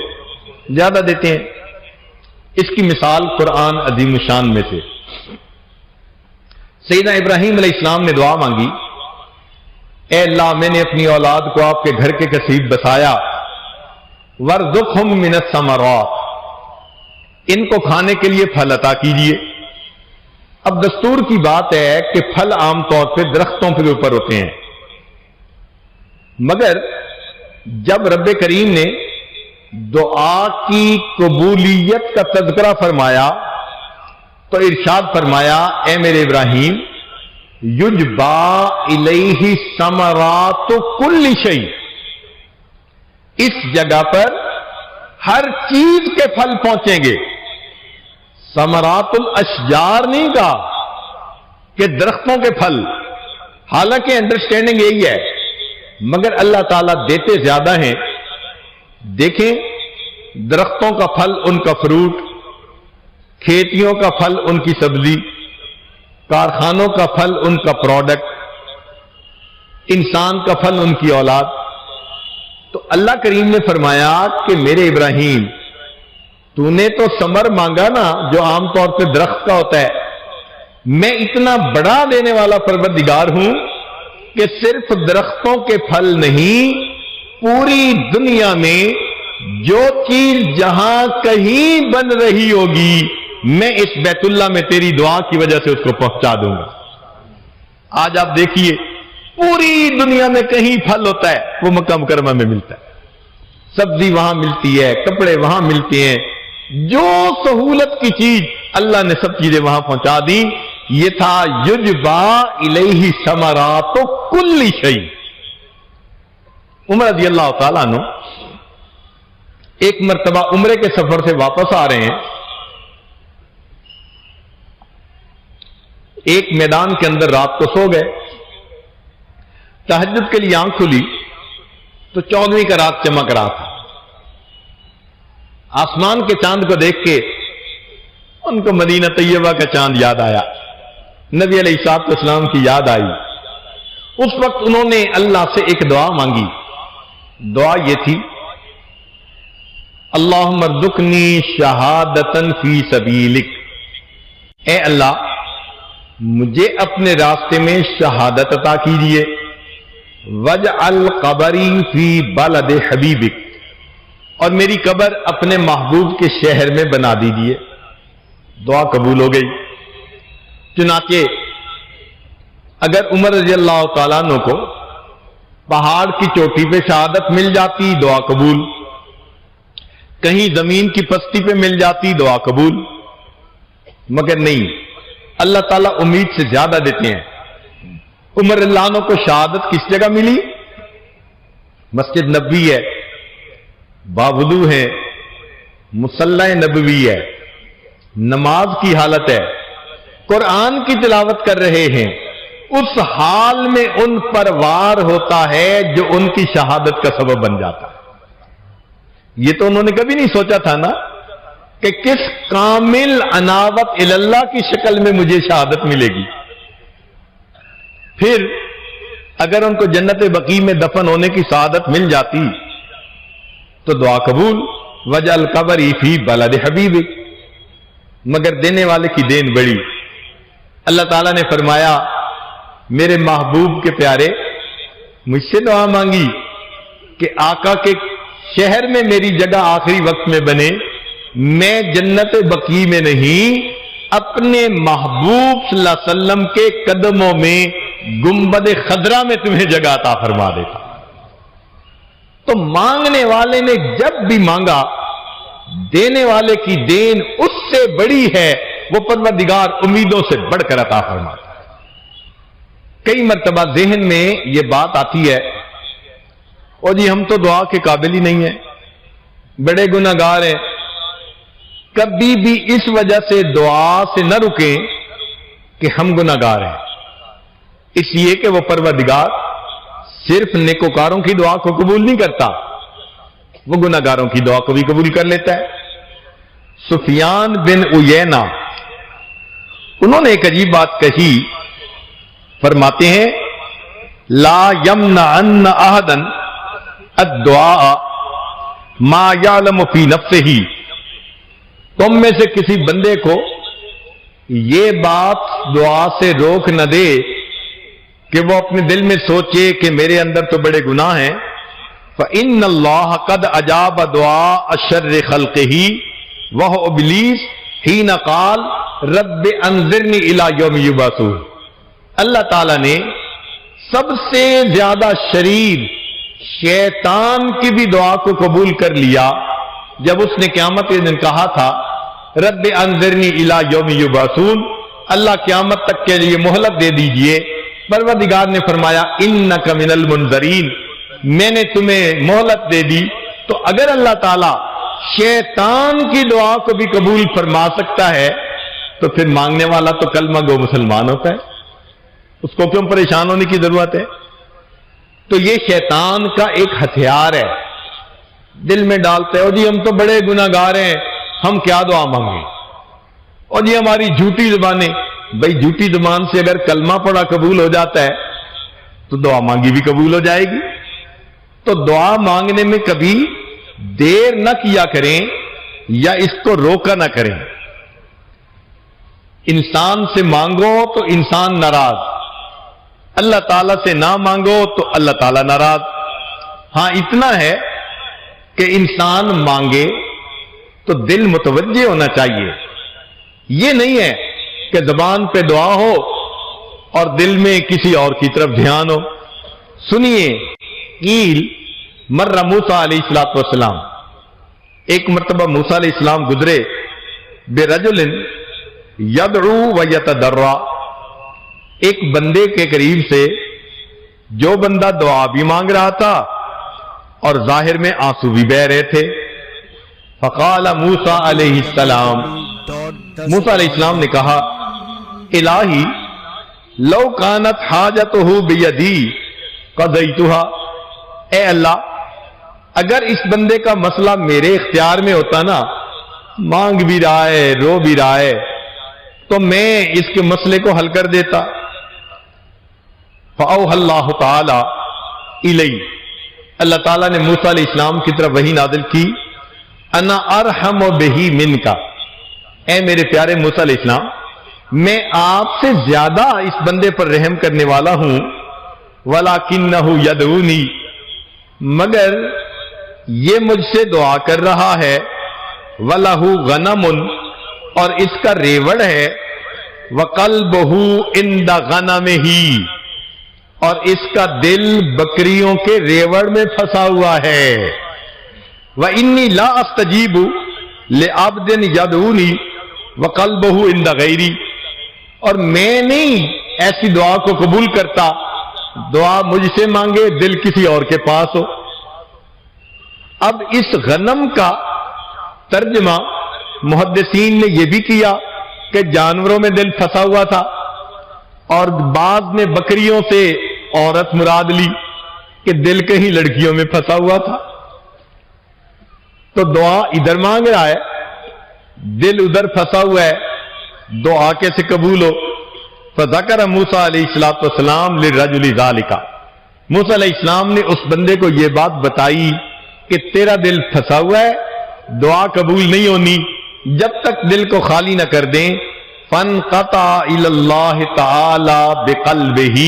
زیادہ دیتے ہیں۔ اس کی مثال قرآن عظیم الشان میں سے، سیدنا ابراہیم علیہ السلام نے دعا مانگی، اے اللہ میں نے اپنی اولاد کو آپ کے گھر کے قریب بسایا، وارزقہم من الثمرات، ان کو کھانے کے لیے پھل عطا کیجیے۔ اب دستور کی بات ہے کہ پھل عام طور پہ درختوں کے اوپر ہوتے ہیں، مگر جب رب کریم نے دعا کی قبولیت کا تذکرہ فرمایا تو ارشاد فرمایا، اے میرے ابراہیم یجبا الیہ ثمرات کل شیء، اس جگہ پر ہر چیز کے پھل پہنچیں گے۔ ثمرات الاشجار نہیں کہا کہ درختوں کے پھل، حالانکہ انڈرسٹینڈنگ یہی ہے، مگر اللہ تعالیٰ دیتے زیادہ ہیں۔ دیکھیں، درختوں کا پھل ان کا فروٹ، کھیتیوں کا پھل ان کی سبزی، کارخانوں کا پھل ان کا پروڈکٹ، انسان کا پھل ان کی اولاد۔ تو اللہ کریم نے فرمایا کہ میرے ابراہیم تو نے تو ثمر مانگا نا جو عام طور پہ درخت کا ہوتا ہے، میں اتنا بڑا دینے والا پروردگار ہوں کہ صرف درختوں کے پھل نہیں، پوری دنیا میں جو چیز جہاں کہیں بن رہی ہوگی میں اس بیت اللہ میں تیری دعا کی وجہ سے اس کو پہنچا دوں گا۔ آج آپ دیکھیے پوری دنیا میں کہیں پھل ہوتا ہے وہ مکہ مکرمہ میں ملتا ہے، سبزی وہاں ملتی ہے، کپڑے وہاں ملتے ہیں، جو سہولت کی چیز اللہ نے سب چیزیں وہاں پہنچا دی۔ یہ تھا یجبا الیہ ثمرات کل شیء۔ عمر رضی اللہ تعالیٰ عنہ ایک مرتبہ عمرے کے سفر سے واپس آ رہے ہیں، ایک میدان کے اندر رات کو سو گئے، تہجد کے لیے آنکھ کھلی تو 14ویں کا رات چمک رہا تھا۔ آسمان کے چاند کو دیکھ کے ان کو مدینہ طیبہ کا چاند یاد آیا، نبی علیہ الصلوۃ والسلام کی یاد آئی۔ اس وقت انہوں نے اللہ سے ایک دعا مانگی، دعا یہ تھی، اللہم ارزقنی شہادتا فی سبیلک، اے اللہ مجھے اپنے راستے میں شہادت عطا کیجیے، وجعل قبری فی بلد حبیبک، اور میری قبر اپنے محبوب کے شہر میں بنا دیجیے۔ دعا قبول ہو گئی۔ چنانچہ اگر عمر رضی اللہ تعالیٰ عنہ کو پہاڑ کی چوٹی پہ شہادت مل جاتی دعا قبول، کہیں زمین کی پستی پہ مل جاتی دعا قبول، مگر نہیں، اللہ تعالیٰ امید سے زیادہ دیتے ہیں۔ عمر رضی اللہ عنہ کو شہادت کس جگہ ملی؟ مسجد نبوی ہے، باوضو ہے، مصلی نبوی ہے، نماز کی حالت ہے، قرآن کی تلاوت کر رہے ہیں، اس حال میں ان پر وار ہوتا ہے جو ان کی شہادت کا سبب بن جاتا ہے۔ یہ تو انہوں نے کبھی نہیں سوچا تھا نا کہ کس کامل انابت اللہ کی شکل میں مجھے شہادت ملے گی۔ پھر اگر ان کو جنت بقیع میں دفن ہونے کی سعادت مل جاتی تو دعا قبول، وجعل قبری فی بلد حبیبک، مگر دینے والے کی دین بڑی۔ اللہ تعالیٰ نے فرمایا میرے محبوب کے پیارے مجھ سے دعا مانگی کہ آقا کے شہر میں میری جگہ آخری وقت میں بنے، میں جنت بقیع میں نہیں اپنے محبوب صلی اللہ علیہ وسلم کے قدموں میں گنبد خضرا میں تمہیں جگہ عطا فرما دیتا۔ تو مانگنے والے نے جب بھی مانگا، دینے والے کی دین اس سے بڑی ہے، وہ پروردگار امیدوں سے بڑھ کر عطا فرماتا ہے۔ کئی مرتبہ ذہن میں یہ بات آتی ہے اور جی ہم تو دعا کے قابل ہی نہیں ہیں، بڑے گناہگار ہیں۔ کبھی بھی اس وجہ سے دعا سے نہ رکیں کہ ہم گناہگار ہیں، اس لیے کہ وہ پروردگار صرف نیکوکاروں کی دعا کو قبول نہیں کرتا، وہ گناہگاروں کی دعا کو بھی قبول کر لیتا ہے۔ سفیان بن عیینہ انہوں نے ایک عجیب بات کہی، فرماتے ہیں لا یمنعن احدا الدعاء ما یعلم فی نفسہ، تم میں سے کسی بندے کو یہ بات دعا سے روک نہ دے کہ وہ اپنے دل میں سوچے کہ میرے اندر تو بڑے گناہ ہیں، فإن اللہ قد اجاب دعاء الشر خلقہ وهو ابلیس حین قال رب انذرنی الی یوم یبعثون۔ اللہ تعالیٰ نے سب سے زیادہ شریر شیطان کی بھی دعا کو قبول کر لیا جب اس نے قیامت کے دن کہا تھا رب انذرنی الی یوم یبعثون، اللہ قیامت تک کے لیے مہلت دے دیجئے۔ پروردگار نے فرمایا انک من المنذرین، میں نے تمہیں مہلت دے دی۔ تو اگر اللہ تعالیٰ شیطان کی دعا کو بھی قبول فرما سکتا ہے تو پھر مانگنے والا تو کلمہ گو مسلمان ہوتا ہے، اس کو کیوں پریشان ہونے کی ضرورت ہے؟ تو یہ شیطان کا ایک ہتھیار ہے، دل میں ڈالتے ہو جی ہم تو بڑے گناہگار ہیں، ہم کیا دعا مانگیں، اور جی ہماری جھوٹی زبانیں۔ بھائی جھوٹی زبان سے اگر کلمہ پڑھا قبول ہو جاتا ہے تو دعا مانگی بھی قبول ہو جائے گی۔ تو دعا مانگنے میں کبھی دیر نہ کیا کریں یا اس کو روکا نہ کریں۔ انسان سے مانگو تو انسان ناراض، اللہ تعالیٰ سے نہ مانگو تو اللہ تعالیٰ ناراض۔ ہاں اتنا ہے کہ انسان مانگے تو دل متوجہ ہونا چاہیے، یہ نہیں ہے کہ زبان پہ دعا ہو اور دل میں کسی اور کی طرف دھیان ہو۔ سنیے قیل مر موسیٰ علیہ السلام، ایک مرتبہ موسیٰ علیہ السلام گزرے برجل یدعو و یتضرع، ایک بندے کے قریب سے جو بندہ دعا بھی مانگ رہا تھا اور ظاہر میں آنسو بھی بہہ رہے تھے۔ فقال موسیٰ علیہ السلام، موسیٰ علیہ السلام نے کہا الہی لو کانت حاجتہ بیدی قضیتها، اے اللہ اگر اس بندے کا مسئلہ میرے اختیار میں ہوتا نا، مانگ بھی رہا ہے رو بھی رہا ہے، تو میں اس کے مسئلے کو حل کر دیتا۔ فأوحى اللہ تعالی الی، اللہ تعالیٰ نے موسیٰ علیہ السلام کی طرف وحی نازل کی، انا ارحم بہ منک، اے میرے پیارے موسیٰ علیہ السلام میں آپ سے زیادہ اس بندے پر رحم کرنے والا ہوں، ولکنہ یدعونی، مگر یہ مجھ سے دعا کر رہا ہے، وَلَهُ غَنَمٌ، اور اس کا ریوڑ ہے، وَقَلْبُهُ عِنْدَ غَنَمِهِ، اور اس کا دل بکریوں کے ریوڑ میں پھنسا ہوا ہے۔ وَإِنِّي لَا أَسْتَجِيبُ لِعَبْدٍ يَدْعُونِي وَقَلْبُهُ عِنْدَ غَيْرِي، اور میں نہیں ایسی دعا کو قبول کرتا، دعا مجھ سے مانگے دل کسی اور کے پاس ہو۔ اب اس غنم کا ترجمہ محدثین نے یہ بھی کیا کہ جانوروں میں دل پھنسا ہوا تھا، اور بعض نے بکریوں سے عورت مراد لی کہ دل کہیں لڑکیوں میں پھنسا ہوا تھا۔ تو دعا ادھر مانگ رہا ہے، دل ادھر پھنسا ہوا ہے، دعا کیسے قبول ہو؟ فذکر موسیٰ علیہ السلام للرجل ذالک، موسیٰ علیہ السلام نے اس بندے کو یہ بات بتائی کہ تیرا دل پھنسا ہوا ہے، دعا قبول نہیں ہونی جب تک دل کو خالی نہ کر دیں۔ فانقطع الی اللہ تعالی بقلبہ،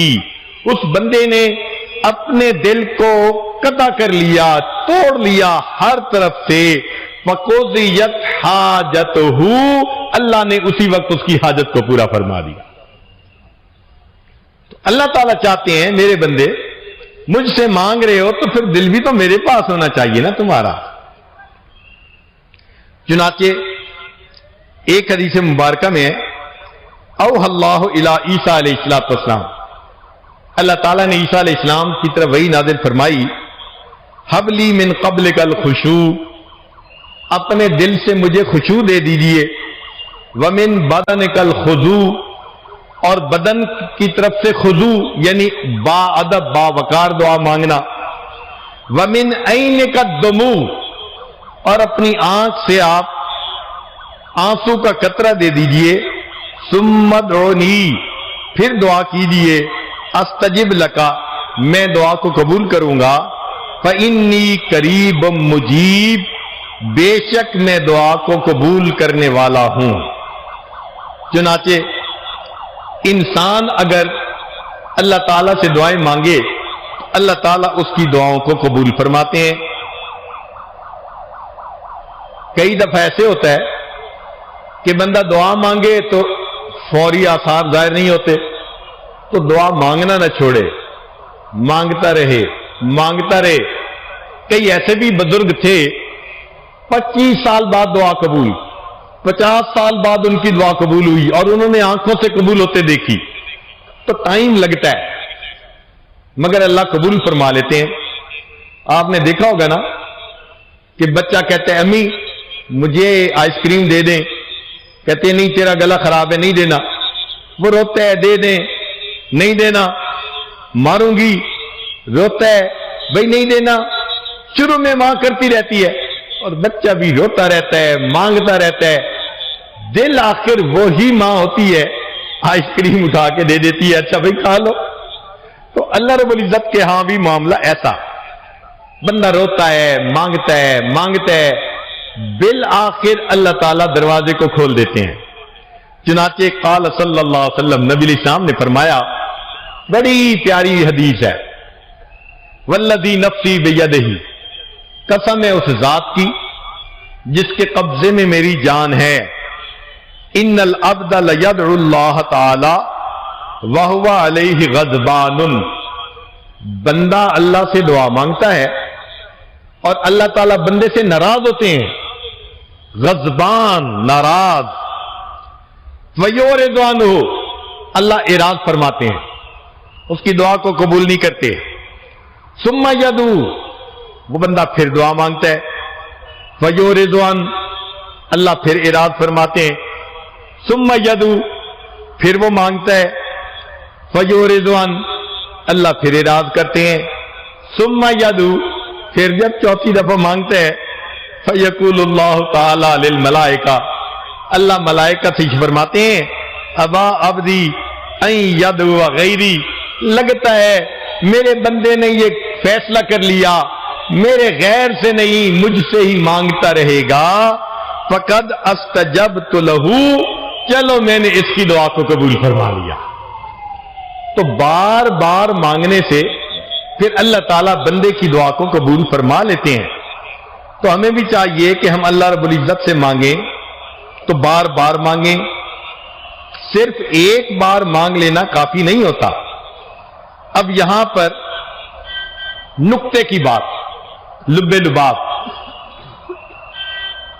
اس بندے نے اپنے دل کو قطع کر لیا، توڑ لیا ہر طرف سے۔ فقضیت حاجتہ، اللہ نے اسی وقت اس کی حاجت کو پورا فرما دیا۔ تو اللہ تعالیٰ چاہتے ہیں میرے بندے مجھ سے مانگ رہے ہو تو پھر دل بھی تو میرے پاس ہونا چاہیے نا تمہارا۔ چنانچہ ایک حدیث مبارکہ میں ہے، اوحی اللہ الی عیسیٰ علیہ السلام، اللہ تعالیٰ نے عیسیٰ علیہ السلام کی طرف وحی نازل فرمائی، حب لی من قبلک الخشوع، اپنے دل سے مجھے خشوع دے دیجئے، ومن بدنک الخضوع، اور بدن کی طرف سے خضوع یعنی با ادب با وقار دعا مانگنا، ومن عینک الدموع، اور اپنی آنکھ سے آپ آنسو کا قطرہ دے دیجئے، ثم ادعونی، پھر دعا کیجئے، استجب لکا، میں دعا کو قبول کروں گا، فانی قریب مجیب، بے شک میں دعا کو قبول کرنے والا ہوں۔ چنانچہ انسان اگر اللہ تعالیٰ سے دعائیں مانگے اللہ تعالیٰ اس کی دعاؤں کو قبول فرماتے ہیں۔ کئی دفعہ ایسے ہوتا ہے کہ بندہ دعا مانگے تو فوری آثار ظاہر نہیں ہوتے، تو دعا مانگنا نہ چھوڑے، مانگتا رہے مانگتا رہے۔ کئی ایسے بھی بزرگ تھے 25 سال بعد دعا قبول، 50 سال بعد ان کی دعا قبول ہوئی، اور انہوں نے آنکھوں سے قبول ہوتے دیکھی۔ تو ٹائم لگتا ہے مگر اللہ قبول فرما لیتے ہیں۔ آپ نے دیکھا ہوگا نا کہ بچہ کہتا ہے امی مجھے آئس کریم دے دیں، کہتے ہیں نہیں تیرا گلا خراب ہے نہیں دینا، وہ روتا ہے دے دیں، نہیں دینا، ماروں گی، روتا ہے بھائی نہیں دینا، شروع میں ماں کرتی رہتی ہے اور بچہ بھی روتا رہتا ہے مانگتا رہتا ہے، دل آخر وہی ماں ہوتی ہے آئس کریم اٹھا کے دے دیتی ہے، اچھا بھائی کھا لو۔ تو اللہ رب العزت کے ہاں بھی معاملہ ایسا، بندہ روتا ہے مانگتا ہے، بالآخر اللہ تعالیٰ دروازے کو کھول دیتے ہیں۔ چنانچہ قال صلی اللہ علیہ وسلم، نبی علیہ السلام نے فرمایا، بڑی پیاری حدیث ہے، والذی نفسی بیدہ، قسم ہے اس ذات کی جس کے قبضے میں میری جان ہے، ان العبد لیدعو اللہ تعالی وہو علیہ غضبان، بندہ اللہ سے دعا مانگتا ہے اور اللہ تعالیٰ بندے سے ناراض ہوتے ہیں، غضبان ناراض، ویورض عنہ، اللہ اعراض فرماتے ہیں، اس کی دعا کو قبول نہیں کرتے، ثم یدعو، وہ بندہ پھر دعا مانگتا ہے، ویورض عنہ، اللہ پھر اعراض فرماتے ہیں، ثم یدعو، پھر وہ مانگتا ہے، ویورض عنہ، اللہ پھر اعراض کرتے ہیں، ثم یدعو، پھر جب چوتھی دفعہ مانگتے ہیں، فیقول اللہ تعالی للملائکہ، اللہ ملائکہ سے فرماتے ہیں، ابا عبدی ان یدعو غیری، لگتا ہے میرے بندے نے یہ فیصلہ کر لیا میرے غیر سے نہیں مجھ سے ہی مانگتا رہے گا، فقد استجبت لہ، چلو میں نے اس کی دعا کو قبول فرما لیا۔ تو بار بار مانگنے سے پھر اللہ تعالیٰ بندے کی دعا کو قبول فرما لیتے ہیں۔ تو ہمیں بھی چاہیے کہ ہم اللہ رب العزت سے مانگیں تو بار بار مانگیں، صرف ایک بار مانگ لینا کافی نہیں ہوتا۔ اب یہاں پر نقطے کی بات، لب لباب،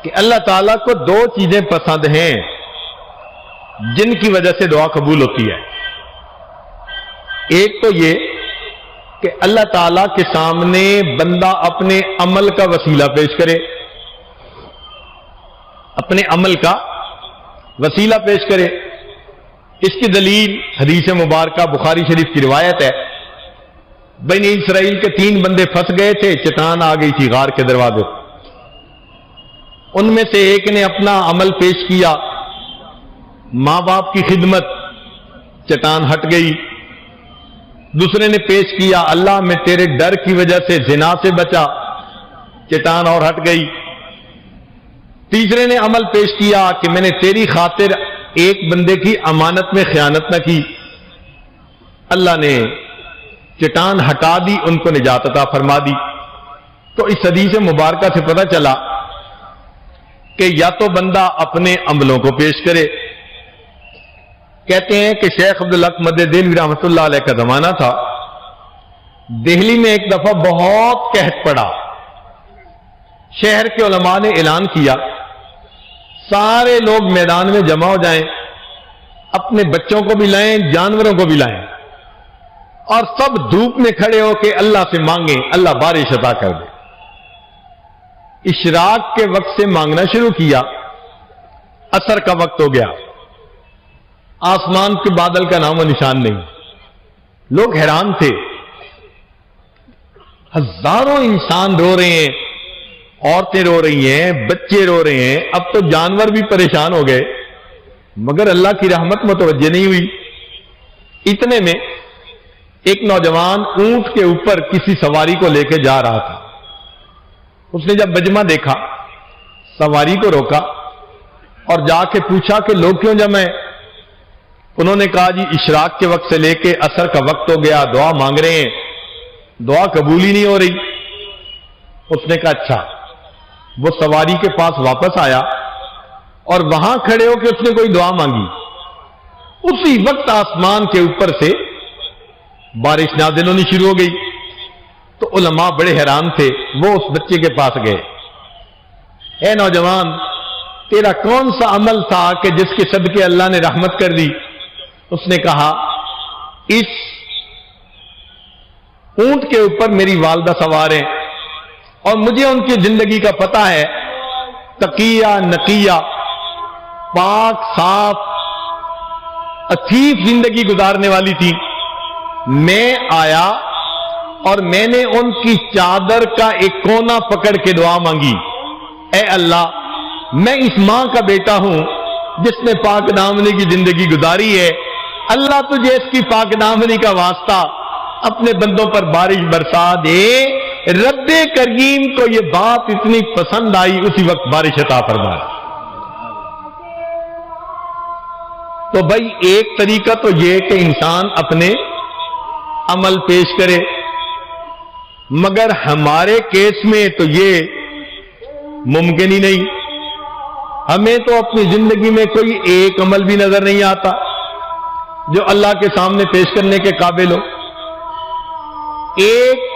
کہ اللہ تعالیٰ کو دو چیزیں پسند ہیں جن کی وجہ سے دعا قبول ہوتی ہے۔ ایک تو یہ کہ اللہ تعالی کے سامنے بندہ اپنے عمل کا وسیلہ پیش کرے، اپنے عمل کا وسیلہ پیش کرے۔ اس کی دلیل حدیث مبارکہ بخاری شریف کی روایت ہے، بنی اسرائیل کے 3 بندے پھنس گئے تھے، چٹان آ گئی تھی غار کے دروازے، ان میں سے ایک نے اپنا عمل پیش کیا، ماں باپ کی خدمت، چٹان ہٹ گئی۔ دوسرے نے پیش کیا، اللہ میں تیرے ڈر کی وجہ سے زنا سے بچا، چٹان اور ہٹ گئی۔ تیسرے نے عمل پیش کیا کہ میں نے تیری خاطر ایک بندے کی امانت میں خیانت نہ کی، اللہ نے چٹان ہٹا دی، ان کو نجات عطا فرما دی۔ تو اس حدیث مبارکہ سے پتہ چلا کہ یا تو بندہ اپنے عملوں کو پیش کرے۔ کہتے ہیں کہ شیخ عبدالحق مدد دہلوی رحمۃ اللہ علیہ کا زمانہ تھا، دہلی میں ایک دفعہ بہت قحط پڑا، شہر کے علماء نے اعلان کیا سارے لوگ میدان میں جمع ہو جائیں، اپنے بچوں کو بھی لائیں، جانوروں کو بھی لائیں، اور سب دھوپ میں کھڑے ہو کے اللہ سے مانگیں، اللہ بارش عطا کر دے۔ اشراق کے وقت سے مانگنا شروع کیا، عصر کا وقت ہو گیا، آسمان کے بادل کا نام و نشان نہیں، لوگ حیران تھے، ہزاروں انسان رو رہے ہیں، عورتیں رو رہی ہیں، بچے رو رہے ہیں، اب تو جانور بھی پریشان ہو گئے، مگر اللہ کی رحمت متوجہ نہیں ہوئی۔ اتنے میں ایک نوجوان اونٹ کے اوپر کسی سواری کو لے کے جا رہا تھا، اس نے جب مجمع دیکھا، سواری کو روکا اور جا کے پوچھا کہ لوگ کیوں جمع ہیں؟ انہوں نے کہا جی اشراق کے وقت سے لے کے عصر کا وقت ہو گیا، دعا مانگ رہے ہیں، دعا قبول ہی نہیں ہو رہی۔ اس نے کہا اچھا۔ وہ سواری کے پاس واپس آیا اور وہاں کھڑے ہو کے اس نے کوئی دعا مانگی، اسی وقت آسمان کے اوپر سے بارش نازل ہونی شروع ہو گئی۔ تو علماء بڑے حیران تھے، وہ اس بچے کے پاس گئے، اے نوجوان تیرا کون سا عمل تھا کہ جس کے صدقے اللہ نے رحمت کر دی؟ اس نے کہا اس اونٹ کے اوپر میری والدہ سوار ہیں اور مجھے ان کی زندگی کا پتہ ہے، تقیہ نقیہ، پاک صاف عفیف زندگی گزارنے والی تھی۔ میں آیا اور میں نے ان کی چادر کا ایک کونا پکڑ کے دعا مانگی، اے اللہ میں اس ماں کا بیٹا ہوں جس نے پاک دامنی کی زندگی گزاری ہے، اللہ تجھے اس کی پاک دامنی کا واسطہ اپنے بندوں پر بارش برسا دے۔ رب کریم کو یہ بات اتنی پسند آئی، اسی وقت بارش عطا فرما۔ تو بھائی ایک طریقہ تو یہ کہ انسان اپنے عمل پیش کرے، مگر ہمارے کیس میں تو یہ ممکن ہی نہیں، ہمیں تو اپنی زندگی میں کوئی ایک عمل بھی نظر نہیں آتا جو اللہ کے سامنے پیش کرنے کے قابل ہو۔ ایک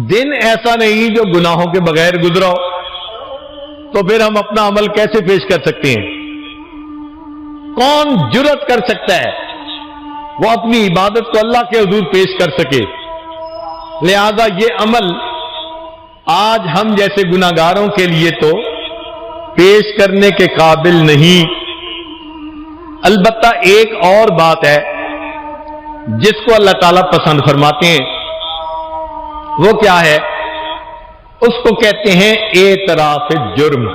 دن ایسا نہیں جو گناہوں کے بغیر گزرا ہو، تو پھر ہم اپنا عمل کیسے پیش کر سکتے ہیں؟ کون جرأت کر سکتا ہے وہ اپنی عبادت کو اللہ کے حضور پیش کر سکے؟ لہذا یہ عمل آج ہم جیسے گناہگاروں کے لیے تو پیش کرنے کے قابل نہیں۔ البتہ ایک اور بات ہے جس کو اللہ تعالیٰ پسند فرماتے ہیں، وہ کیا ہے؟ اس کو کہتے ہیں اعتراف جرم۔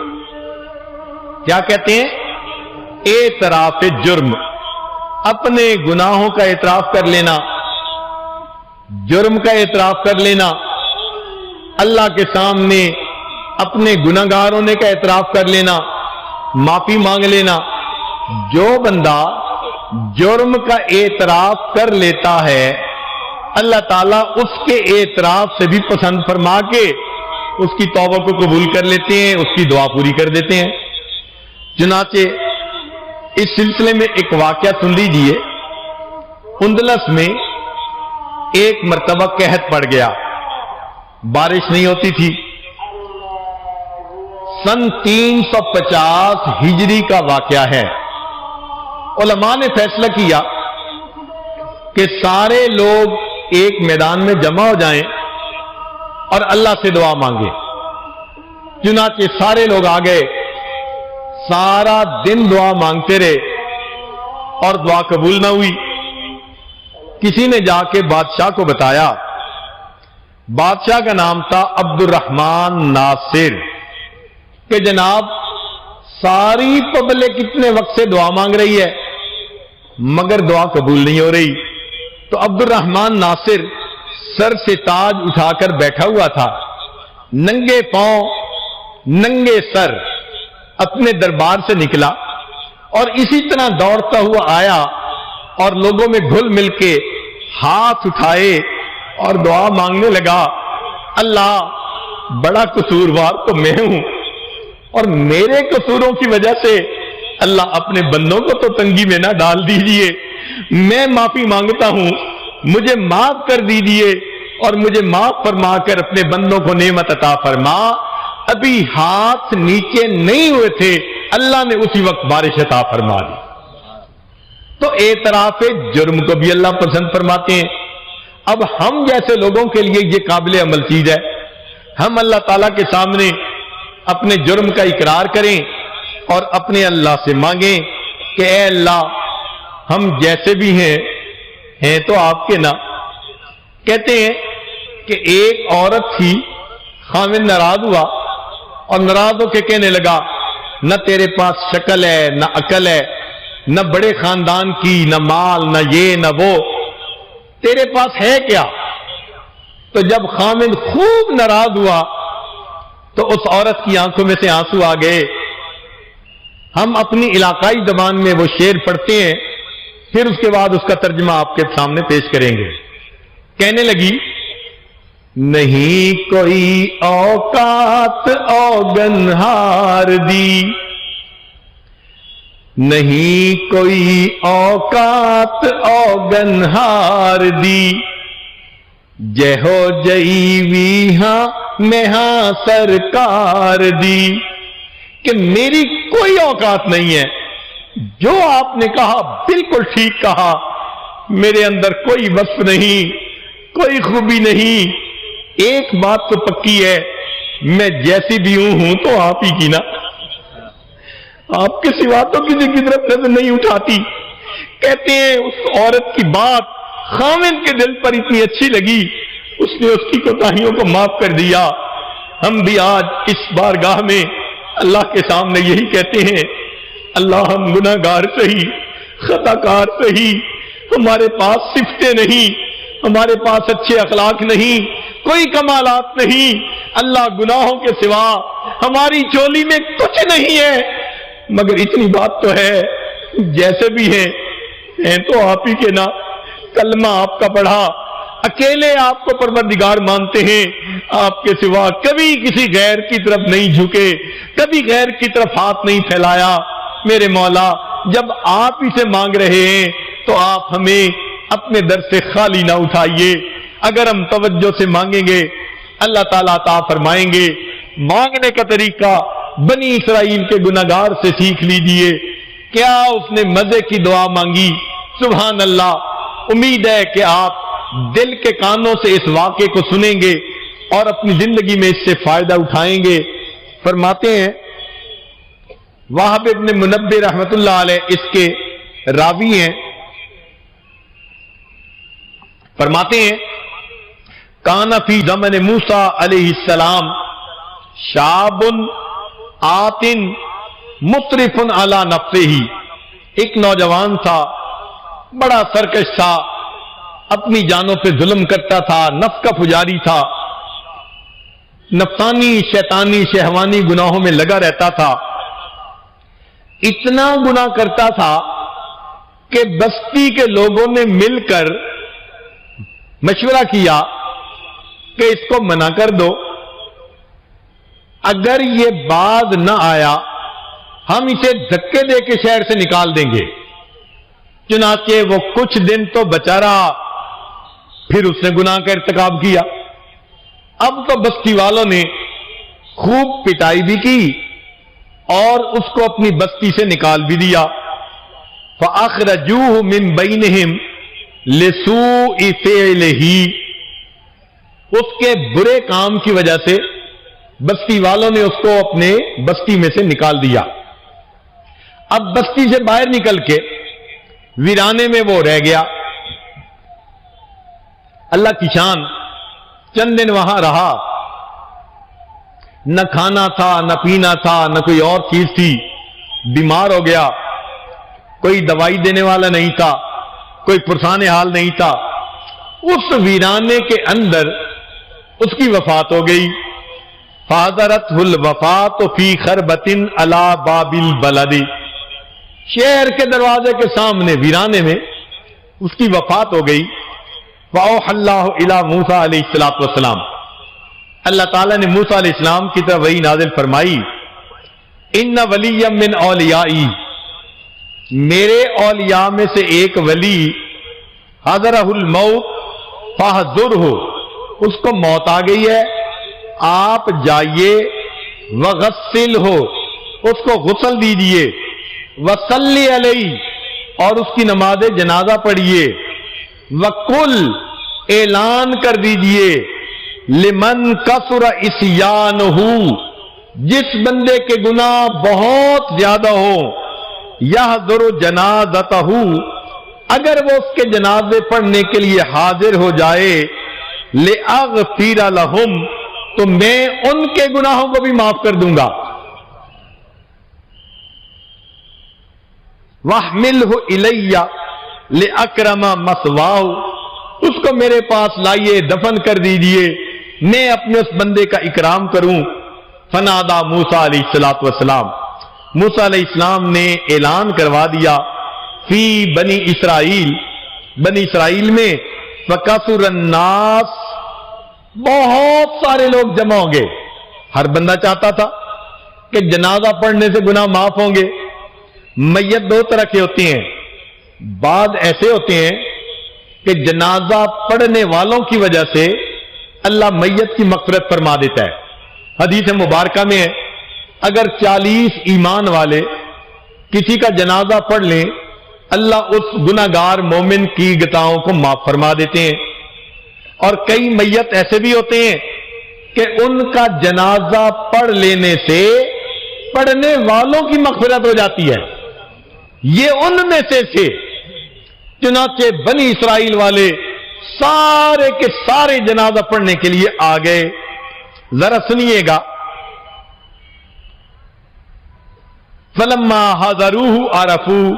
کیا کہتے ہیں؟ اعتراف جرم، اپنے گناہوں کا اعتراف کر لینا، جرم کا اعتراف کر لینا، اللہ کے سامنے اپنے گناہگار ہونے کا اعتراف کر لینا، معافی مانگ لینا۔ جو بندہ جرم کا اعتراف کر لیتا ہے، اللہ تعالیٰ اس کے اعتراف سے بھی پسند فرما کے اس کی توبہ کو قبول کر لیتے ہیں، اس کی دعا پوری کر دیتے ہیں۔ چنانچہ اس سلسلے میں ایک واقعہ سن لیجیے۔ اندلس میں ایک مرتبہ قحط پڑ گیا، بارش نہیں ہوتی تھی۔ سن 350 ہجری کا واقعہ ہے۔ علماء نے فیصلہ کیا کہ سارے لوگ ایک میدان میں جمع ہو جائیں اور اللہ سے دعا مانگیں۔ چنانچہ سارے لوگ آ گئے، سارا دن دعا مانگتے رہے اور دعا قبول نہ ہوئی۔ کسی نے جا کے بادشاہ کو بتایا، بادشاہ کا نام تھا عبد الرحمن ناصر، کہ جناب ساری پبلک کتنے وقت سے دعا مانگ رہی ہے مگر دعا قبول نہیں ہو رہی۔ تو عبد الرحمن ناصر سر سے تاج اٹھا کر بیٹھا ہوا تھا، ننگے پاؤں ننگے سر اپنے دربار سے نکلا اور اسی طرح دوڑتا ہوا آیا اور لوگوں میں گھل مل کے ہاتھ اٹھائے اور دعا مانگنے لگا، اللہ بڑا قصوروار تو میں ہوں اور میرے قصوروں کی وجہ سے اللہ اپنے بندوں کو تو تنگی میں نہ ڈال دیجئے، میں معافی مانگتا ہوں، مجھے معاف کر دیجئے اور مجھے معاف فرما کر اپنے بندوں کو نعمت عطا فرما۔ ابھی ہاتھ نیچے نہیں ہوئے تھے، اللہ نے اسی وقت بارش عطا فرما دی۔ تو اعتراف جرم کو بھی اللہ پسند فرماتے ہیں۔ اب ہم جیسے لوگوں کے لیے یہ قابل عمل چیز ہے، ہم اللہ تعالیٰ کے سامنے اپنے جرم کا اقرار کریں اور اپنے اللہ سے مانگیں کہ اے اللہ ہم جیسے بھی ہیں تو آپ کے نا۔ کہتے ہیں کہ ایک عورت تھی، خاوند ناراض ہوا اور ناراض ہو کے کہنے لگا، نہ تیرے پاس شکل ہے نہ عقل ہے، نہ بڑے خاندان کی، نہ مال، نہ یہ نہ وہ، تیرے پاس ہے کیا؟ تو جب خاوند خوب ناراض ہوا تو اس عورت کی آنکھوں میں سے آنسو آ گئے۔ ہم اپنی علاقائی زبان میں وہ شعر پڑھتے ہیں، پھر اس کے بعد اس کا ترجمہ آپ کے سامنے پیش کریں گے۔ کہنے لگی، نہیں کوئی اوقات اوگنہار دی، نہیں کوئی اوقات اوگنہار دی، جے ہو جئی وی ہاں میں ہاں سرکار دی، کہ میری کوئی اوقات نہیں ہے، جو آپ نے کہا بالکل ٹھیک کہا، میرے اندر کوئی وصف نہیں، کوئی خوبی نہیں، ایک بات تو پکی ہے، میں جیسی بھی ہوں تو آپ ہی کی نا، آپ کے سوا تو کسی کی طرف نظر نہیں اٹھاتی۔ کہتے ہیں اس عورت کی بات خاوند کے دل پر اتنی اچھی لگی، اس نے اس کی کوتاہیوں کو معاف کر دیا۔ ہم بھی آج اس بارگاہ میں اللہ کے سامنے یہی کہتے ہیں، اللہ ہم گناہ گار سہی، خطا کار سہی، ہمارے پاس صفتیں نہیں، ہمارے پاس اچھے اخلاق نہیں، کوئی کمالات نہیں، اللہ گناہوں کے سوا ہماری چولی میں کچھ نہیں ہے، مگر اتنی بات تو ہے جیسے بھی ہیں تو آپ ہی کے نا، کلمہ آپ کا پڑھا، اکیلے آپ کو پروردگار مانتے ہیں، آپ کے سوا کبھی کسی غیر کی طرف نہیں جھکے، کبھی غیر کی طرف ہاتھ نہیں پھیلایا۔ میرے مولا جب آپ ہی سے مانگ رہے ہیں تو آپ ہمیں اپنے در سے خالی نہ اٹھائیے۔ اگر ہم توجہ سے مانگیں گے اللہ تعالیٰ عطا فرمائیں گے۔ مانگنے کا طریقہ بنی اسرائیل کے گناہگار سے سیکھ لیجئے۔ کیا اس نے مزے کی دعا مانگی؟ سبحان اللہ۔ امید ہے کہ آپ دل کے کانوں سے اس واقعے کو سنیں گے اور اپنی زندگی میں اس سے فائدہ اٹھائیں گے۔ فرماتے ہیں وہب ابن منبہ رحمت اللہ علیہ اس کے راوی ہیں، فرماتے ہیں کان فی زمن موسیٰ علیہ السلام شاب آتن مطرف علی نفسہ، ایک نوجوان تھا، بڑا سرکش تھا، اپنی جانوں پہ ظلم کرتا تھا، نفس کا پجاری تھا، نفسانی شیطانی شہوانی گناہوں میں لگا رہتا تھا، اتنا گناہ کرتا تھا کہ بستی کے لوگوں نے مل کر مشورہ کیا کہ اس کو منع کر دو، اگر یہ باز نہ آیا ہم اسے دھکے دے کے شہر سے نکال دیں گے۔ چنانچہ وہ کچھ دن تو بچا رہا، پھر اس نے گناہ کا ارتکاب کیا۔ اب تو بستی والوں نے خوب پٹائی بھی کی اور اس کو اپنی بستی سے نکال بھی دیا۔ فَأَخْرَجُوهُ مِن بَيْنِهِمْ، لسوء فعلہ، اس کے برے کام کی وجہ سے بستی والوں نے اس کو اپنے بستی میں سے نکال دیا. اب بستی سے باہر نکل کے ویرانے میں وہ رہ گیا. اللہ کی شان، چند دن وہاں رہا، نہ کھانا تھا نہ پینا تھا نہ کوئی اور چیز تھی، بیمار ہو گیا، کوئی دوائی دینے والا نہیں تھا، کوئی پرسان حال نہیں تھا. اس ویرانے کے اندر اس کی وفات ہو گئی. فحضرتہ الوفات فی خربۃ علی باب البلد، شہر کے دروازے کے سامنے ویرانے میں اس کی وفات ہو گئی. فاوحی اللہ الی موسیٰ علیہ السلام، اللہ تعالیٰ نے موسیٰ علیہ السلام کی طرف وحی نازل فرمائی، ان ولی من اولیائی، میرے اولیاء میں سے ایک ولی، حضرہ الموت فاحضرہ، اس کو موت آ گئی ہے، آپ جائیے، وغسلہ، اس کو غسل دیجئے، وصلی علیہ، اور اس کی نماز جنازہ پڑھیے، وقل، اعلان کر دیجئے، لمن کثر عصیانہ، جس بندے کے گناہ بہت زیادہ ہو، یحضر جنازتہ، اگر وہ اس کے جنازے پڑھنے کے لیے حاضر ہو جائے، لأغفر لہم، تو میں ان کے گناہوں کو بھی معاف کر دوں گا. وَاحْمِلْهُ إِلَيَّ لِأَكْرَمَ مَثْوَاهُ، اس کو میرے پاس لائیے، دفن کر دیجئے، میں اپنے اس بندے کا اکرام کروں. فنادا موسیٰ علیہ السلام، موسیٰ علیہ السلام نے اعلان کروا دیا، فی بنی اسرائیل، بنی اسرائیل میں، فَكَثُرَ النَّاسِ، بہت سارے لوگ جمع ہوں گے. ہر بندہ چاہتا تھا کہ جنازہ پڑھنے سے گناہ معاف ہوں گے. میت دو طرح کے ہوتے ہیں، بعض ایسے ہوتے ہیں کہ جنازہ پڑھنے والوں کی وجہ سے اللہ میت کی مغفرت فرما دیتا ہے. حدیث مبارکہ میں ہے، اگر 40 ایمان والے کسی کا جنازہ پڑھ لیں، اللہ اس گناہگار مومن کی خطاؤں کو معاف فرما دیتے ہیں. اور کئی میت ایسے بھی ہوتے ہیں کہ ان کا جنازہ پڑھ لینے سے پڑھنے والوں کی مغفرت ہو جاتی ہے. یہ ان میں سے تھے. چنانچہ بنی اسرائیل والے سارے کے سارے جنازہ پڑھنے کے لیے آ گئے. ذرا سنیے گا، فلما حضروہ عرفوا،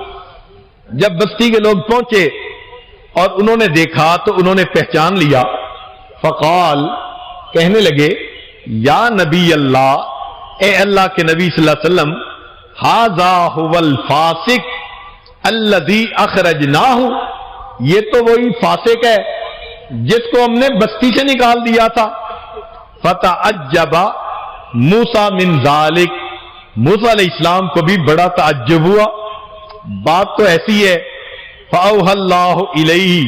جب بستی کے لوگ پہنچے اور انہوں نے دیکھا تو انہوں نے پہچان لیا. فقال، کہنے لگے، یا نبی اللہ، اے اللہ کے نبی صلی اللہ علیہ وسلم، ھذا ھو الفاسق الذی اخرجناہ، یہ تو وہی فاسق ہے جس کو ہم نے بستی سے نکال دیا تھا. فتعجب موسیٰ من ذالک، موسیٰ علیہ السلام کو بھی بڑا تعجب ہوا. بات تو ایسی ہے. فاوحی اللہ الیہ،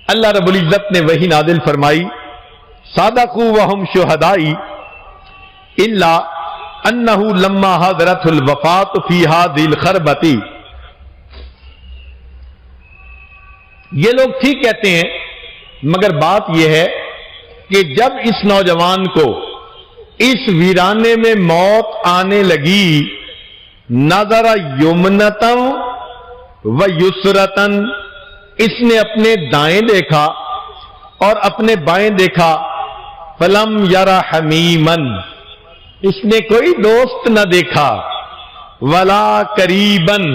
اللہ رب العزت نے وحی نازل فرمائی، صدقوا وہم شہدائی، الا انہ لما حضرت الوفات فی ھذی الخربۃ، یہ لوگ ٹھیک کہتے ہیں، مگر بات یہ ہے کہ جب اس نوجوان کو اس ویرانے میں موت آنے لگی، نظر یمنتن و یسرتن، اس نے اپنے دائیں دیکھا اور اپنے بائیں دیکھا. فلم یرا حمیمن، اس نے کوئی دوست نہ دیکھا. ولا قریبن،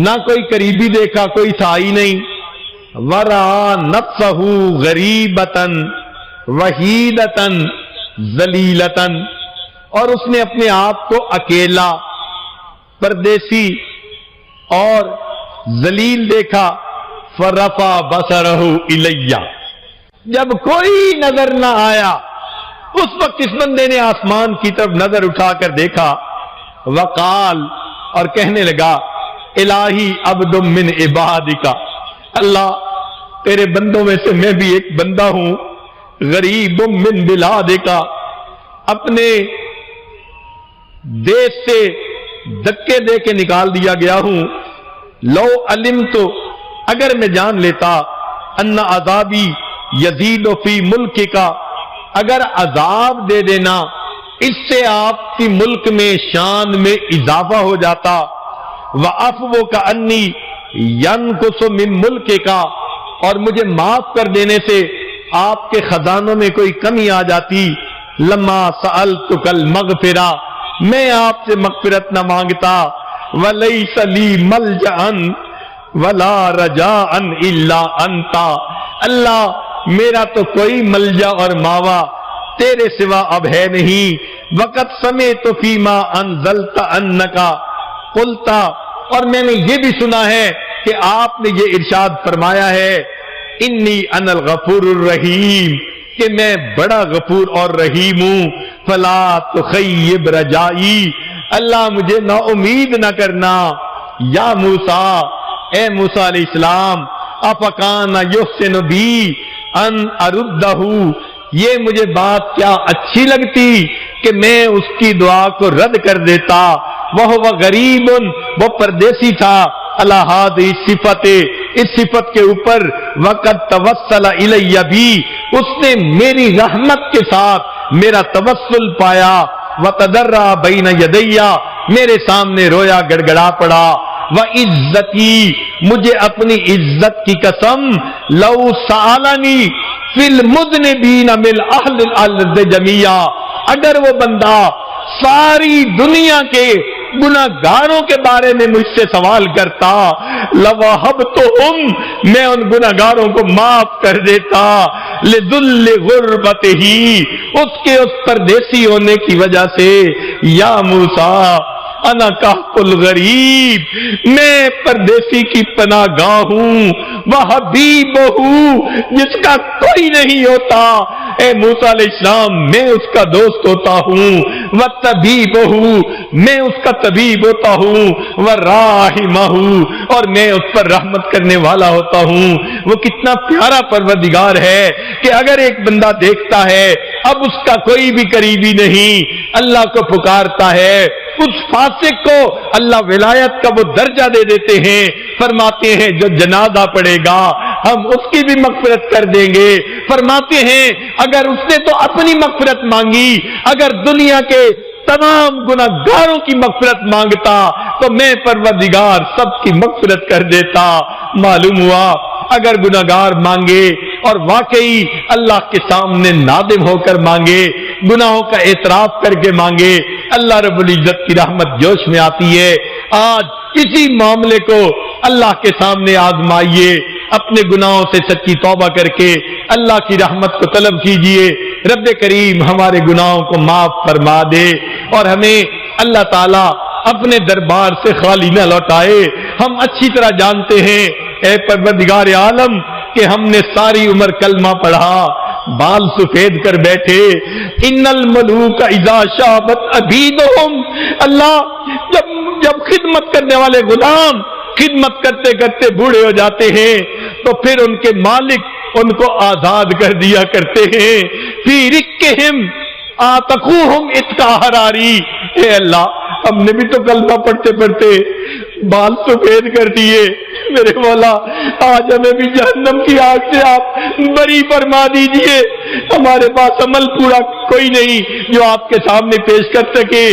نہ کوئی قریبی دیکھا، کوئی تھا ہی نہیں. ورا نفسہ غریبتن وحیدتن ذلیلتن، اور اس نے اپنے آپ کو اکیلا، پردیسی اور ذلیل دیکھا. فرفع بصرہ الیہ، جب کوئی نظر نہ آیا اس وقت اس بندے نے آسمان کی طرف نظر اٹھا کر دیکھا. وقال، اور کہنے لگا، الہی عبد من عبادک، اللہ تیرے بندوں میں سے میں بھی ایک بندہ ہوں. غریب من بلادک، اپنے دیش سے دھکے دے کے نکال دیا گیا ہوں. لو علمت، اگر میں جان لیتا، ان عذابی یزید فی ملک کا، اگر عذاب دے دینا اس سے آپ کی ملک میں شان میں اضافہ ہو جاتا، وعفو کا انی ینقص من ملک کا، اور مجھے معاف کر دینے سے آپ کے خزانوں میں کوئی کمی آ جاتی، لما سألتک المغفرہ، میں آپ سے مغفرت نہ مانگتا، ولیس لی ملجأ ولا رجاء الا انت، اللہ میرا تو کوئی ملجا اور ماوا تیرے سوا اب ہے نہیں، وقت سمعت فیما انزلت انکا قلت، اور میں نے یہ بھی سنا ہے کہ آپ نے یہ ارشاد فرمایا ہے، انی انا الغفور الرحیم، کہ میں بڑا غفور اور رحیم ہوں، فلا تخیب رجائی، اللہ مجھے نا امید نہ کرنا، یا موسیٰ، اے موسیٰ علیہ السلام، افکان یحسن بی ان اردہ، یہ مجھے بات کیا اچھی لگتی کہ میں اس کی دعا کو رد کر دیتا، وہ غریب، وہ پردیسی تھا، علی ہذہ صفت، اس صفت کے اوپر، وقت توسل الی بھی، اس نے میری رحمت کے ساتھ میرا توسل پایا، وتضرع بین یدی، میرے سامنے رویا گڑ گڑا پڑا، وعزتی، مجھے اپنی عزت کی قسم، لو سالنی فی المذنبین من اہل الارض جمیعا، اگر وہ بندہ ساری دنیا کے گناہگاروں کے بارے میں مجھ سے سوال کرتا، لوہبتہم، میں ان گناہگاروں کو معاف کر دیتا، لذل غربتہ، اس کے اس پردیسی ہونے کی وجہ سے، یا موسیٰ انا کہف الغریب، میں پردیسی کی پناہ گاہ ہوں، وحبیبہ، جس کا کوئی نہیں ہوتا، اے موسیٰ علیہ السلام میں اس کا دوست ہوتا ہوں، وطبیبہ، میں اس کا طبیب ہوتا ہوں، وراحمہ، اور میں اس پر رحمت کرنے والا ہوتا ہوں۔ وہ کتنا پیارا پروردگار ہے کہ اگر ایک بندہ دیکھتا ہے اب اس کا کوئی بھی قریبی نہیں، اللہ کو پکارتا ہے، اس فاسق کو اللہ ولایت کا وہ درجہ دے دیتے ہیں، فرماتے ہیں جو جنازہ پڑے گا ہم اس کی بھی مغفرت کر دیں گے، فرماتے ہیں اگر اس نے تو اپنی مغفرت مانگی، اگر دنیا کے تمام گناہگاروں کی مغفرت مانگتا تو میں پروردگار سب کی مغفرت کر دیتا۔ معلوم ہوا اگر گناہگار مانگے اور واقعی اللہ کے سامنے نادم ہو کر مانگے، گناہوں کا اعتراف کر کے مانگے، اللہ رب العزت کی رحمت جوش میں آتی ہے۔ آج اسی معاملے کو اللہ کے سامنے آزمائیے، اپنے گناہوں سے سچی توبہ کر کے اللہ کی رحمت کو طلب کیجئے، رب کریم ہمارے گناہوں کو معاف فرما دے اور ہمیں اللہ تعالیٰ اپنے دربار سے خالی نہ لوٹائے۔ ہم اچھی طرح جانتے ہیں اے پروردگار عالم کہ ہم نے ساری عمر کلمہ پڑھا، بال سفید کر بیٹھے، ان الملوک اذا شابت عبیدہم، اللہ جب خدمت کرنے والے غلام خدمت کرتے کرتے بوڑھے ہو جاتے ہیں تو پھر ان کے مالک ان کو آزاد کر دیا کرتے ہیں، فی رقہم آتقوہم اتقا حراری۔ اے اللہ ہم نے بھی تو کلمہ پڑھتے پڑھتے بال سفید کر دیے، میرے مولا آج ہمیں بھی جہنم کی آگ سے آپ بری فرما دیجئے۔ ہمارے پاس عمل پورا کوئی نہیں جو آپ کے سامنے پیش کر سکے،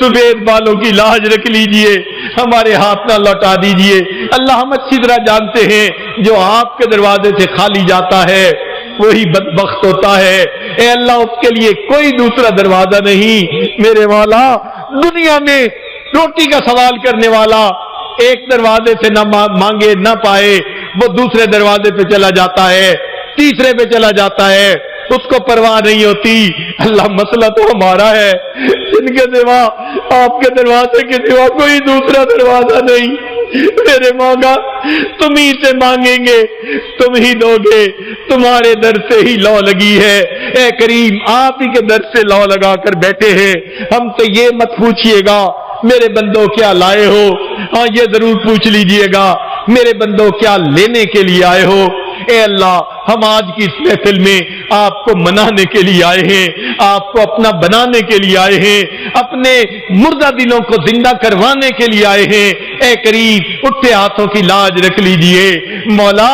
سفید بالوں کی لاج رکھ لیجئے، ہمارے ہاتھ نہ لوٹا دیجئے۔ اللہ ہم اچھی طرح جانتے ہیں جو آپ کے دروازے سے خالی جاتا ہے وہی بدبخت ہوتا ہے، اے اللہ اس کے لیے کوئی دوسرا دروازہ نہیں۔ میرے مولا دنیا میں روٹی کا سوال کرنے والا ایک دروازے سے نہ مانگے نہ پائے، وہ دوسرے دروازے پہ چلا جاتا ہے، تیسرے پہ چلا جاتا ہے، اس کو پرواہ نہیں ہوتی۔ اللہ مسئلہ تو ہمارا ہے، ان کے سوا آپ کے دروازے کے سوا کوئی دوسرا دروازہ نہیں۔ میرے مولا تم ہی سے مانگیں گے تم ہی دو گے، تمہارے در سے ہی لو لگی ہے، اے کریم آپ ہی کے در سے لو لگا کر بیٹھے ہیں۔ ہم تو یہ مت پوچھئے گا میرے بندوں کیا لائے ہو، ہاں یہ ضرور پوچھ لیجئے گا میرے بندوں کیا لینے کے لیے آئے ہو۔ اے اللہ ہم آج کی اس محفل میں آپ کو منانے کے لیے آئے ہیں، آپ کو اپنا بنانے کے لیے آئے ہیں، اپنے مردہ دلوں کو زندہ کروانے کے لیے آئے ہیں۔ اے کریم اٹھے ہاتھوں کی لاج رکھ لیجئے، مولا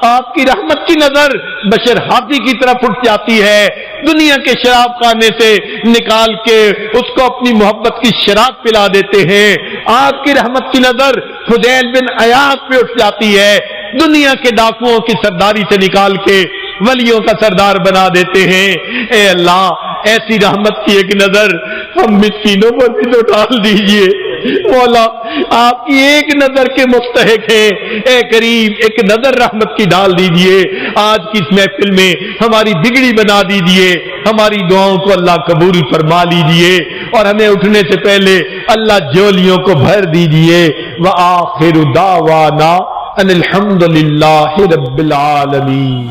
آپ کی رحمت کی نظر بشر ہاتھی کی طرف اٹھ جاتی ہے، دنیا کے شراب خانے سے نکال کے اس کو اپنی محبت کی شراب پلا دیتے ہیں۔ آپ کی رحمت کی نظر فضیل بن عیاض پہ اٹھ جاتی ہے، دنیا کے ڈاکوؤں کی سرداری سے نکال کے ولیوں کا سردار بنا دیتے ہیں۔ اے اللہ، ایسی رحمت کی ایک نظر ہم مسکینوں پر بھی تو ڈال دیجئے مولا، آپ کی ایک نظر کے مستحق ہیں، اے کریم ایک نظر رحمت کی ڈال دیجئے۔ آج کی اس محفل میں ہماری بگڑی بنا دیجئے، ہماری دعاؤں کو اللہ قبول فرما لیجئے، اور ہمیں اٹھنے سے پہلے اللہ جولیوں کو بھر دیجئے۔ وآخر دعوانا ان الحمد للہ رب العالمین۔